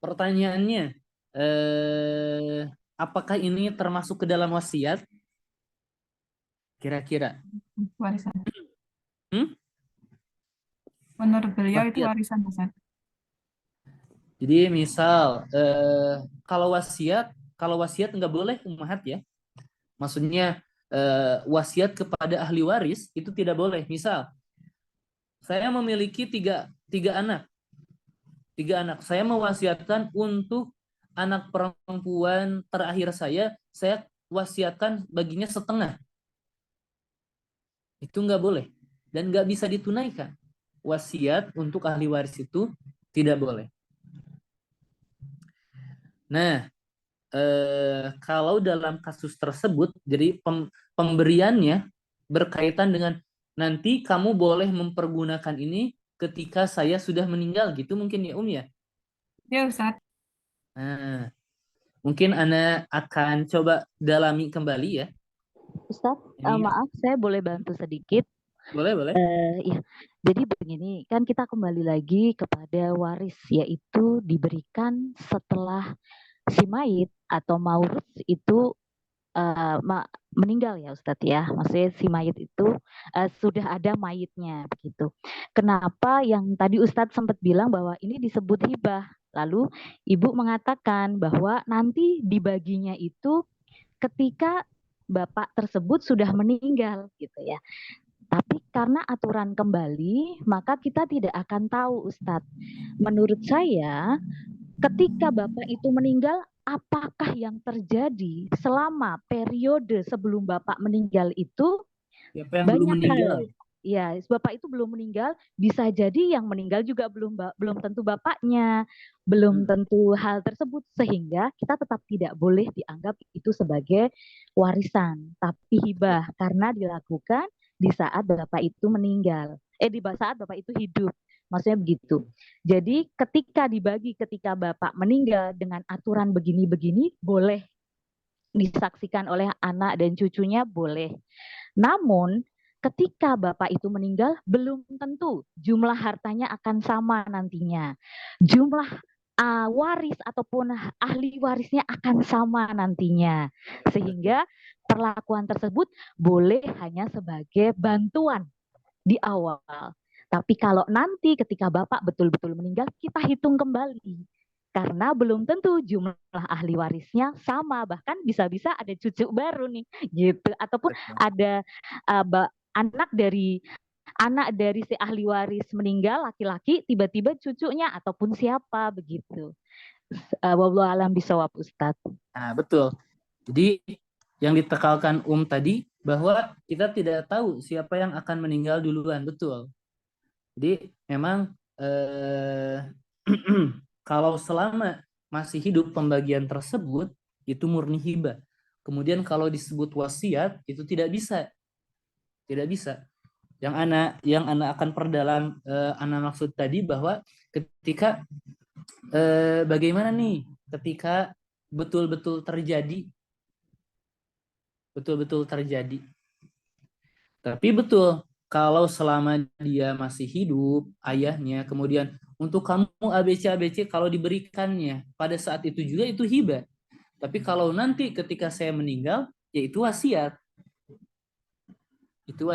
Pertanyaannya, apakah ini termasuk ke dalam wasiat? Kira-kira? Warisan. Menurut beliau itu Wasiat. warisan, Ustaz. Jadi misal kalau wasiat nggak boleh ummahat ya. Maksudnya wasiat kepada ahli waris itu tidak boleh. Misal saya memiliki tiga anak. Saya mewasiatkan untuk anak perempuan terakhir saya wasiatkan baginya setengah. Itu nggak boleh dan nggak bisa ditunaikan. Wasiat untuk ahli waris itu tidak boleh. Nah, kalau dalam kasus tersebut, jadi pemberiannya berkaitan dengan nanti kamu boleh mempergunakan ini ketika saya sudah meninggal, gitu mungkin ya ya? Ya, Ustaz. Nah, mungkin Ana akan coba dalami kembali ya. Ustaz, maaf saya boleh bantu sedikit? Boleh. Ya, jadi begini, kan kita kembali lagi kepada waris, yaitu diberikan setelah si mayit atau maurus itu meninggal ya Ustadz ya. Maksudnya si mayit itu sudah ada mayitnya begitu. Kenapa yang tadi Ustadz sempat bilang bahwa ini disebut hibah. Lalu Ibu mengatakan bahwa nanti dibaginya itu ketika bapak tersebut sudah meninggal gitu ya. Tapi karena aturan kembali, maka kita tidak akan tahu Ustadz. Menurut saya, ketika bapak itu meninggal, apakah yang terjadi selama periode sebelum bapak meninggal itu? Siapa yang belum meninggal? Ya, bapak itu belum meninggal, bisa jadi yang meninggal juga belum tentu bapaknya, belum tentu hal tersebut, sehingga kita tetap tidak boleh dianggap itu sebagai warisan, tapi hibah karena dilakukan di saat bapak itu meninggal, di saat bapak itu hidup. Maksudnya begitu. Jadi ketika bapak meninggal dengan aturan begini-begini boleh disaksikan oleh anak dan cucunya boleh. Namun ketika bapak itu meninggal belum tentu jumlah hartanya akan sama nantinya. Jumlah waris ataupun ahli warisnya akan sama nantinya. Sehingga perlakuan tersebut boleh hanya sebagai bantuan di awal. Tapi kalau nanti ketika bapak betul-betul meninggal, kita hitung kembali. Karena belum tentu jumlah ahli warisnya sama, bahkan bisa-bisa ada cucu baru nih, gitu. Ataupun ada anak dari si ahli waris meninggal laki-laki, tiba-tiba cucunya ataupun siapa begitu. Wallahu alam bisawab, Ustadz. Nah, betul. Jadi yang ditekankan tadi bahwa kita tidak tahu siapa yang akan meninggal duluan, betul. Jadi memang kalau selama masih hidup pembagian tersebut itu murni hibah. Kemudian kalau disebut wasiat itu tidak bisa. Tidak bisa. Yang anak akan perdalam anak maksud tadi bahwa ketika bagaimana nih ketika betul-betul terjadi. Tapi betul, kalau selama dia masih hidup, ayahnya, kemudian untuk kamu ABC kalau diberikannya pada saat itu juga itu hibah. Tapi kalau nanti ketika saya meninggal, ya itu wasiat. Itu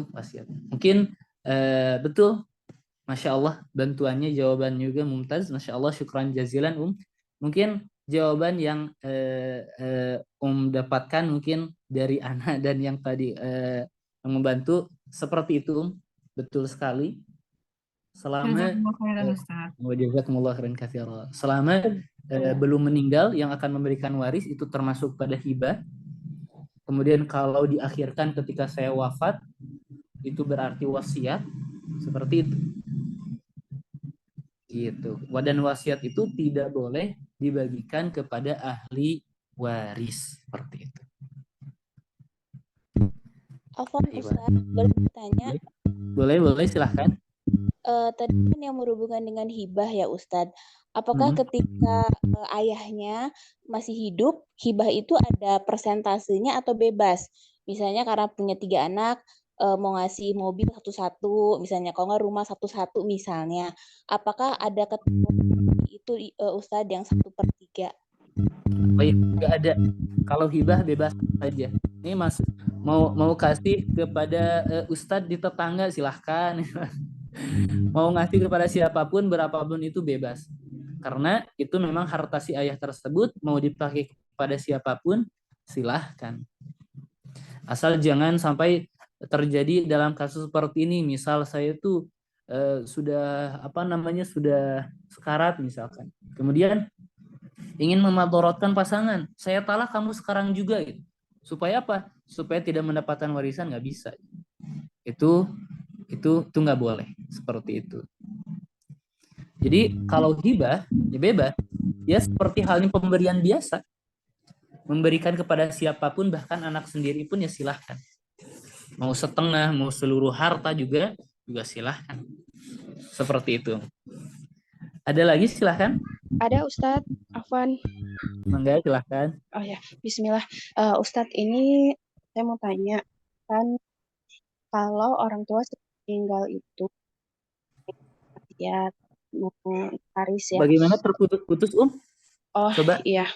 wasiat. Mungkin betul, Masya Allah, bantuannya, jawabannya juga mumtaz. Masya Allah, syukran jazilan Mungkin jawaban yang dapatkan mungkin dari anak dan yang tadi membantu seperti itu, betul sekali. Selama belum meninggal yang akan memberikan waris itu termasuk pada hibah. Kemudian kalau diakhirkan ketika saya wafat itu berarti wasiat, seperti itu. Gitu. Dan wasiat itu tidak boleh dibagikan kepada ahli waris, seperti itu. Afwan Ustaz, boleh bertanya? Boleh, silahkan. Tadi kan yang berhubungan dengan hibah ya Ustadz. Apakah ketika ayahnya masih hidup, hibah itu ada persentasenya atau bebas? Misalnya karena punya 3 anak, mau ngasih mobil satu-satu, misalnya kalau nggak rumah satu-satu misalnya. Apakah ada ketentuan itu Ustadz yang 1/3? Oh iya, nggak ada. Kalau hibah bebas saja. Ini Mas mau kasih kepada Ustadz di tetangga silahkan. Mau ngasih kepada siapapun berapapun itu bebas. Karena itu memang harta si ayah tersebut mau dipakai kepada siapapun silahkan. Asal jangan sampai terjadi dalam kasus seperti ini. Misal saya tuh sudah sekarat misalkan. Kemudian ingin memadorotkan pasangan, saya talak kamu sekarang juga gitu. Supaya apa? Supaya tidak mendapatkan warisan, nggak bisa. Itu nggak boleh seperti itu. Jadi kalau hibah ya bebas, ya seperti halnya pemberian biasa, memberikan kepada siapapun, bahkan anak sendiri pun ya silahkan. Mau setengah, mau seluruh harta juga silahkan. Seperti itu. Ada lagi silahkan. Ada Ustadz, Afwan. Mangga silahkan. Oh ya, Bismillah. Ustadz, ini saya mau tanya, kan kalau orang tua meninggal itu ya waris ya. Bagaimana terputus-putus Oh coba. iya,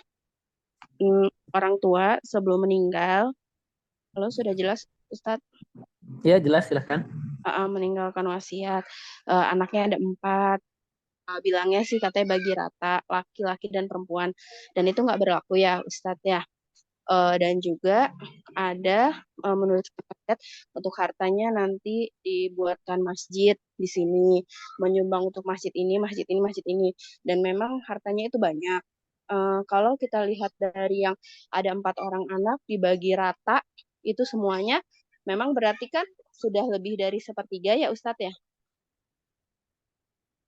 orang tua sebelum meninggal, kalau sudah jelas Ustadz? Ya jelas silahkan. Meninggalkan wasiat, anaknya ada 4. Bilangnya sih katanya bagi rata laki-laki dan perempuan, dan itu nggak berlaku ya Ustadz ya. Dan juga ada menurut saya untuk hartanya nanti dibuatkan masjid di sini, menyumbang untuk masjid ini, dan memang hartanya itu banyak. Kalau kita lihat dari yang ada 4 orang anak dibagi rata itu semuanya, memang berarti kan sudah lebih dari 1/3 ya Ustadz ya.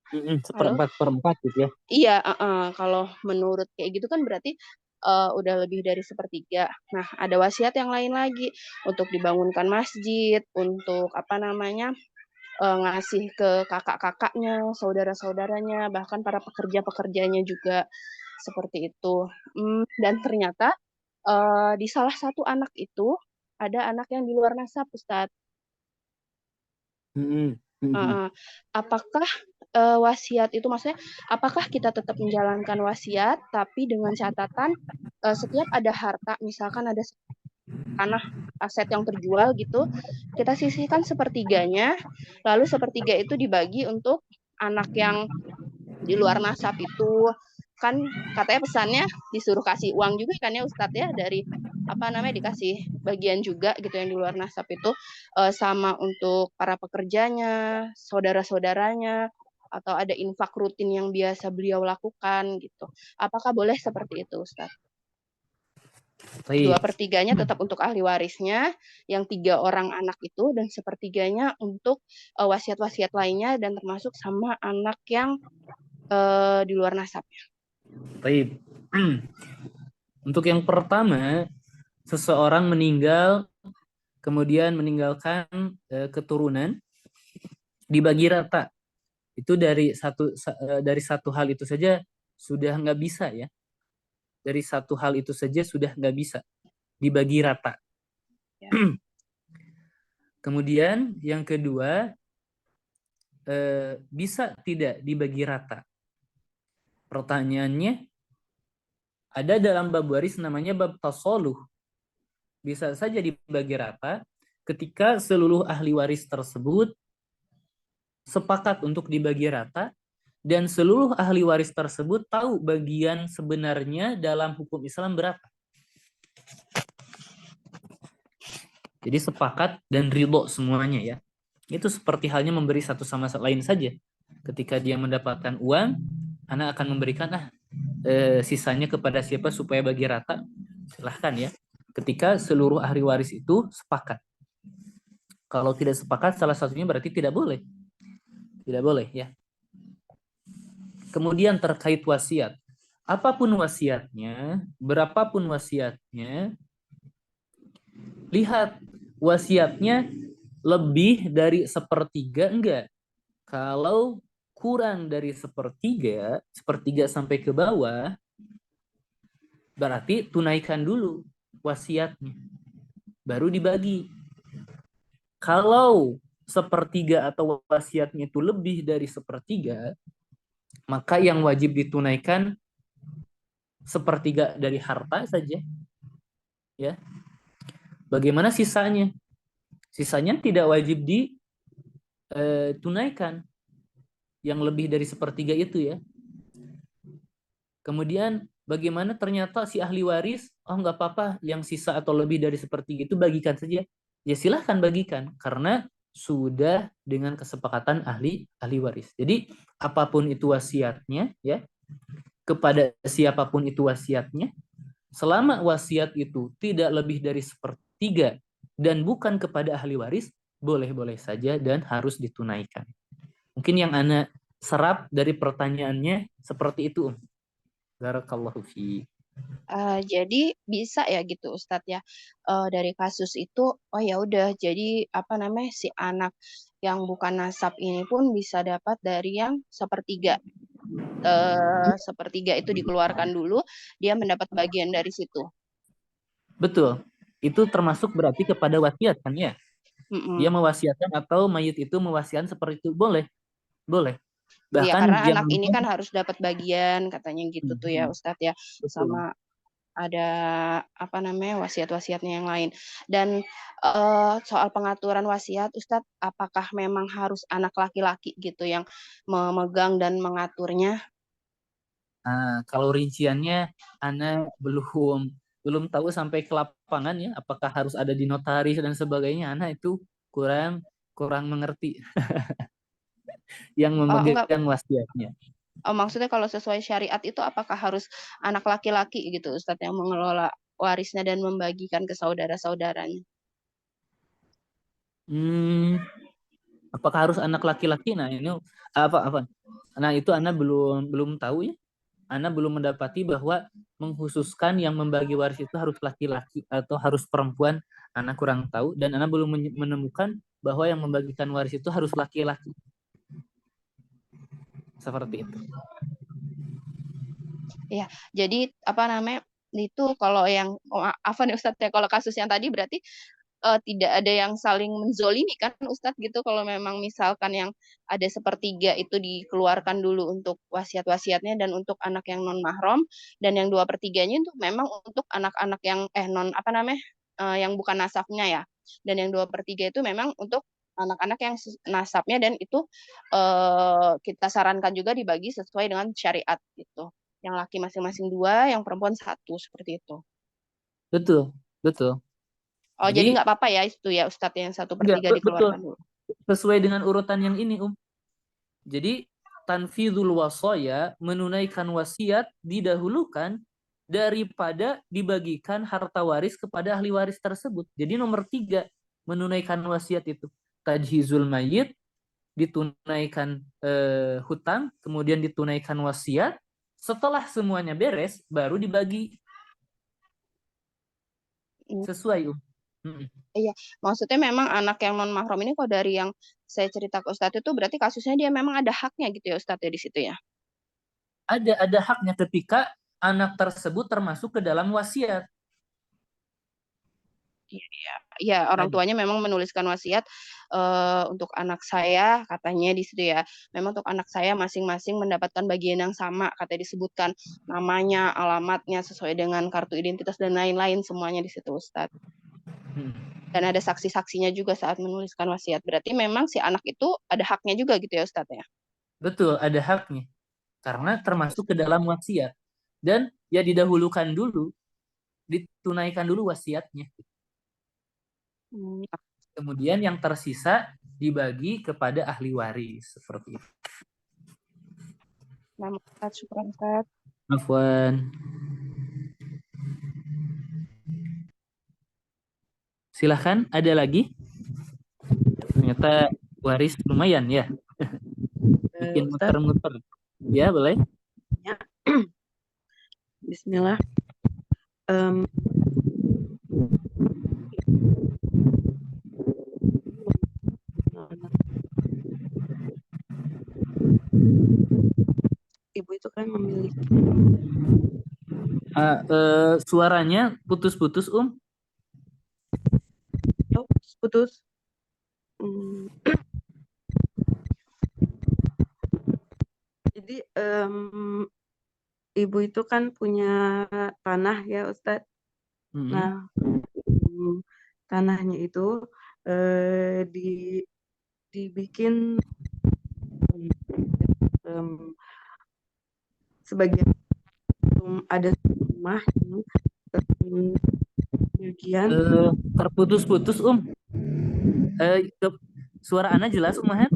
1/4 gitu ya. Iya, kalau menurut kayak gitu kan berarti udah lebih dari 1/3. Nah, ada wasiat yang lain lagi untuk dibangunkan masjid, untuk ngasih ke kakak-kakaknya, saudara-saudaranya, bahkan para pekerja-pekerjanya juga seperti itu. Dan ternyata di salah satu anak itu ada anak yang di luar nasab, Ustadz. Apakah wasiat itu maksudnya apakah kita tetap menjalankan wasiat tapi dengan catatan setiap ada harta, misalkan ada tanah aset yang terjual gitu, kita sisihkan sepertiganya, lalu sepertiga itu dibagi untuk anak yang di luar nasab itu. Kan katanya pesannya disuruh kasih uang juga kan ya Ustadz ya, dari apa namanya, dikasih bagian juga gitu yang di luar nasab itu, sama untuk para pekerjanya, saudara-saudaranya, atau ada infak rutin yang biasa beliau lakukan gitu. Apakah boleh seperti itu Ustadz? Baik. 2/3-nya tetap untuk ahli warisnya, yang 3 orang anak itu, dan sepertiganya untuk wasiat-wasiat lainnya dan termasuk sama anak yang di luar nasabnya. Baik. Untuk yang pertama, seseorang meninggal kemudian meninggalkan keturunan dibagi rata. Itu dari satu hal itu saja sudah nggak bisa ya. Dari satu hal itu saja sudah nggak bisa dibagi rata. Ya. Kemudian yang kedua, bisa tidak dibagi rata? Pertanyaannya, ada dalam bab waris namanya bab tasoluh. Bisa saja dibagi rata ketika seluruh ahli waris tersebut sepakat untuk dibagi rata dan seluruh ahli waris tersebut tahu bagian sebenarnya dalam hukum Islam berapa. Jadi sepakat dan ridho semuanya ya. Itu seperti halnya memberi satu sama lain saja. Ketika dia mendapatkan uang, anak akan memberikan sisanya kepada siapa supaya bagi rata. Silahkan ya. Ketika seluruh ahli waris itu sepakat. Kalau tidak sepakat, salah satunya berarti tidak boleh. Tidak boleh ya. Kemudian terkait wasiat. Apapun wasiatnya, berapapun wasiatnya, lihat wasiatnya lebih dari sepertiga enggak. Kalau kurang dari sepertiga sampai ke bawah, berarti tunaikan dulu wasiatnya. Baru dibagi. Kalau sepertiga atau wasiatnya itu lebih dari sepertiga, maka yang wajib ditunaikan sepertiga dari harta saja. Ya. Bagaimana sisanya? Sisanya tidak wajib ditunaikan. Yang lebih dari sepertiga itu ya. Kemudian bagaimana ternyata si ahli waris, oh nggak apa-apa, yang sisa atau lebih dari sepertiga itu bagikan saja. Ya silahkan bagikan, karena sudah dengan kesepakatan ahli waris. Jadi apapun itu wasiatnya, ya kepada siapapun itu wasiatnya, selama wasiat itu tidak lebih dari sepertiga dan bukan kepada ahli waris, boleh-boleh saja dan harus ditunaikan. Mungkin yang Ana serap dari pertanyaannya seperti itu. Barakallahu fi. Jadi bisa ya gitu Ustadz ya, dari kasus itu, oh ya udah, jadi apa namanya, si anak yang bukan nasab ini pun bisa dapat dari yang sepertiga. Sepertiga itu dikeluarkan dulu, dia mendapat bagian dari situ. Betul. Itu termasuk berarti kepada wasiat kan ya? Dia mewasiatkan atau mayit itu mewasiatkan seperti itu, boleh. Boleh. Iya, Bahkan karena anak ini kan harus dapat bagian katanya gitu tuh ya Ustadz ya. Betul. Sama ada apa namanya, wasiat-wasiatnya yang lain. Dan soal pengaturan wasiat Ustadz, apakah memang harus anak laki-laki gitu yang memegang dan mengaturnya? Kalau rinciannya Ana belum tahu sampai ke lapangan ya, apakah harus ada di notaris dan sebagainya. Ana itu kurang mengerti. Yang memegang wasiatnya. Maksudnya kalau sesuai syariat itu apakah harus anak laki-laki gitu Ustadz yang mengelola warisnya dan membagikan ke saudara-saudaranya? Apakah harus anak laki-laki? Nah, ini apa? Nah, itu Ana belum tahu ya. Ana belum mendapati bahwa mengkhususkan yang membagi waris itu harus laki-laki atau harus perempuan. Ana kurang tahu dan Ana belum menemukan bahwa yang membagikan waris itu harus laki-laki. Seperti itu. Ya, jadi apa namanya itu kalau yang Afan ya Ustadz ya, kalau kasus yang tadi berarti tidak ada yang saling menzolimi kan Ustadz gitu, kalau memang misalkan yang ada sepertiga itu dikeluarkan dulu untuk wasiat-wasiatnya dan untuk anak yang non mahram, dan yang 2/3-nya itu memang untuk anak-anak yang non apa namanya yang bukan nasabnya ya, dan yang 2/3 itu memang untuk anak-anak yang nasabnya, dan itu kita sarankan juga dibagi sesuai dengan syariat gitu, yang laki masing-masing 2, yang perempuan 1, seperti itu. Betul, betul. Oh, jadi nggak apa-apa ya itu ya Ustadz, yang 1/3 dikeluarkan dulu. Sesuai dengan urutan yang ini, Jadi tanfidul wasaya, menunaikan wasiat didahulukan daripada dibagikan harta waris kepada ahli waris tersebut. Jadi nomor 3, menunaikan wasiat itu. Tajhizul mayit, ditunaikan hutang, kemudian ditunaikan wasiat. Setelah semuanya beres, baru dibagi. Sesuai, Iya, maksudnya memang anak yang non mahram ini kok dari yang saya cerita ke Ustadz itu berarti kasusnya dia memang ada haknya gitu ya Ustadz ya di situ ya? Ada haknya ketika anak tersebut termasuk ke dalam wasiat. Iya, orang tuanya memang menuliskan wasiat untuk anak saya, katanya di situ ya. Memang untuk anak saya masing-masing mendapatkan bagian yang sama, katanya disebutkan namanya, alamatnya sesuai dengan kartu identitas dan lain-lain semuanya di situ Ustadz. Dan ada saksi-saksinya juga saat menuliskan wasiat. Berarti memang si anak itu ada haknya juga gitu ya Ustadz ya? Betul, ada haknya. Karena termasuk ke dalam wasiat. Dan ya didahulukan dulu, ditunaikan dulu wasiatnya. Kemudian yang tersisa dibagi kepada ahli waris. Seperti itu. Nama Ustadz, syukran Ustadz. Afwan. Silahkan, ada lagi? Ternyata waris lumayan ya. Bikin muter-muter. Ya, boleh. Ya. Bismillah. Ibu itu kan memiliki suaranya putus-putus, putus. Jadi ibu itu kan punya tanah ya Ustadz. Nah, tanahnya itu dibikin sebagian ada rumah yang bagian terputus-putus suara Ana jelas Mahan?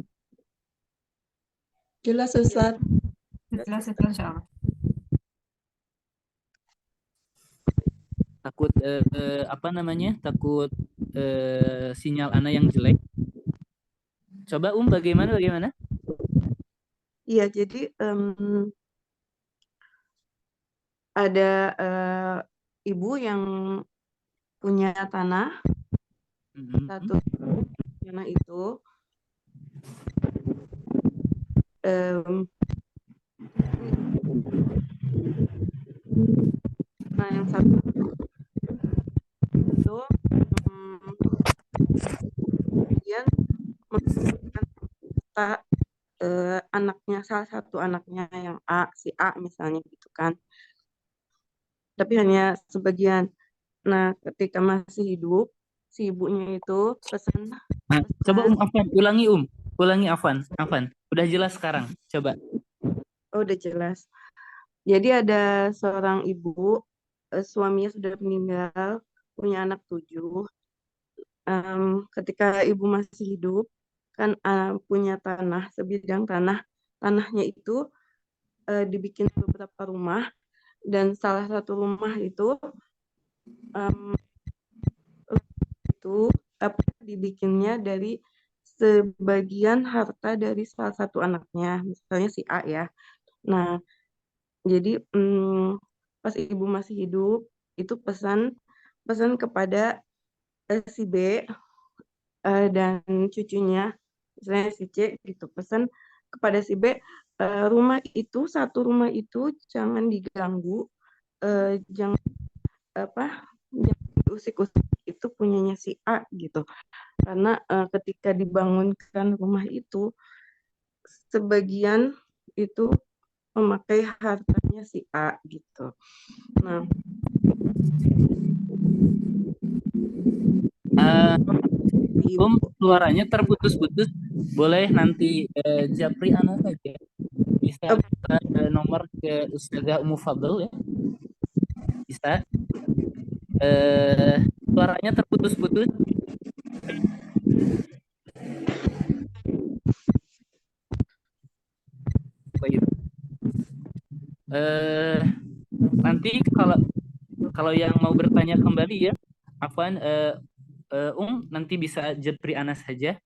Jelas Ustaz. Jelas insyaallah. Takut takut sinyal Ana yang jelek. Coba bagaimana? Iya, jadi ada ibu yang punya tanah, satu tanah itu nah yang satu itu kemudian anaknya, salah satu anaknya yang si A misalnya gitu kan, tapi hanya sebagian. Nah, ketika masih hidup, si ibunya itu pesan. Coba Afan, ulangi Afan. Udah jelas sekarang, coba. Oh, udah jelas. Jadi ada seorang ibu, suaminya sudah meninggal, punya anak 7. Ketika ibu masih hidup, kan punya tanah, sebidang tanahnya itu dibikin beberapa rumah, dan salah satu rumah itu dibikinnya dari sebagian harta dari salah satu anaknya, misalnya si A ya. Nah, Jadi pas ibu masih hidup itu pesan kepada si B dan cucunya, misalnya si C gitu, pesan kepada si B, satu rumah itu jangan diganggu, jangan diusik-usik, itu punyanya si A gitu. Karena ketika dibangunkan rumah itu, sebagian itu memakai hartanya si A gitu. Nah, suaranya terputus-putus. Boleh nanti Japri saja bisa nomor ke Ustazah Ummu Fadl ya. Bisa. Suaranya terputus-putus. Baik. Nanti kalau yang mau bertanya kembali ya, Afwan, nanti bisa Japri Anas saja.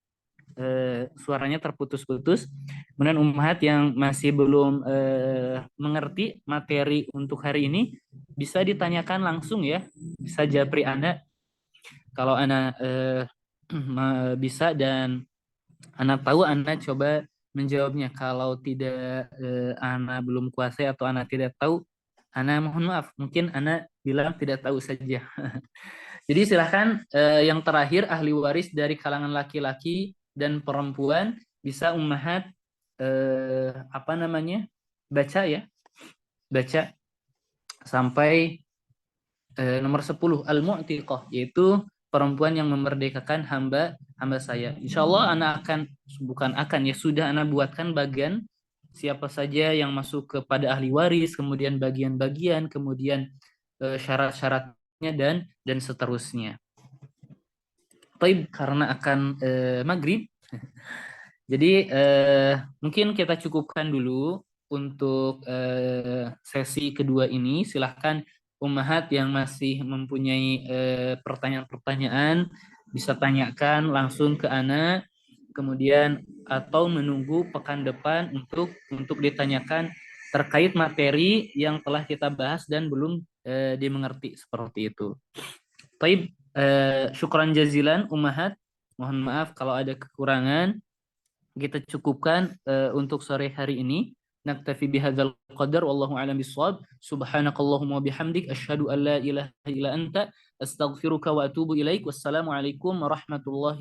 Suaranya terputus-putus. Kemudian Ummahat yang masih belum mengerti materi untuk hari ini bisa ditanyakan langsung ya, bisa Japri Anda. Kalau Anda bisa dan Anda tahu, Anda coba menjawabnya. Kalau tidak, Anda belum kuasai atau Anda tidak tahu, Anda mohon maaf, mungkin Anda bilang tidak tahu saja. Jadi silahkan yang terakhir, ahli waris dari kalangan laki-laki dan perempuan bisa Ummahat baca ya, baca sampai nomor 10 al-mu'tiqah, yaitu perempuan yang memerdekakan hamba saya. Insya Allah sudah Ana buatkan bagian siapa saja yang masuk kepada ahli waris, kemudian bagian-bagian, kemudian syarat-syaratnya dan seterusnya. Baik, karena akan maghrib, jadi mungkin kita cukupkan dulu untuk sesi kedua ini. Silahkan Ummahat yang masih mempunyai pertanyaan-pertanyaan bisa tanyakan langsung ke Ana, kemudian atau menunggu pekan depan untuk ditanyakan terkait materi yang telah kita bahas dan belum dimengerti seperti itu. Baik, syukran jazilan Ummahat. Mohon maaf kalau ada kekurangan. Kita cukupkan untuk sore hari ini. Naktafi bihadzal qadar wallahu a'lam bissawab. Subhanakallahumma bihamdik asyhadu an la ilaha illa anta astaghfiruka wa atubu ilaik. Wassalamualaikum warahmatullahi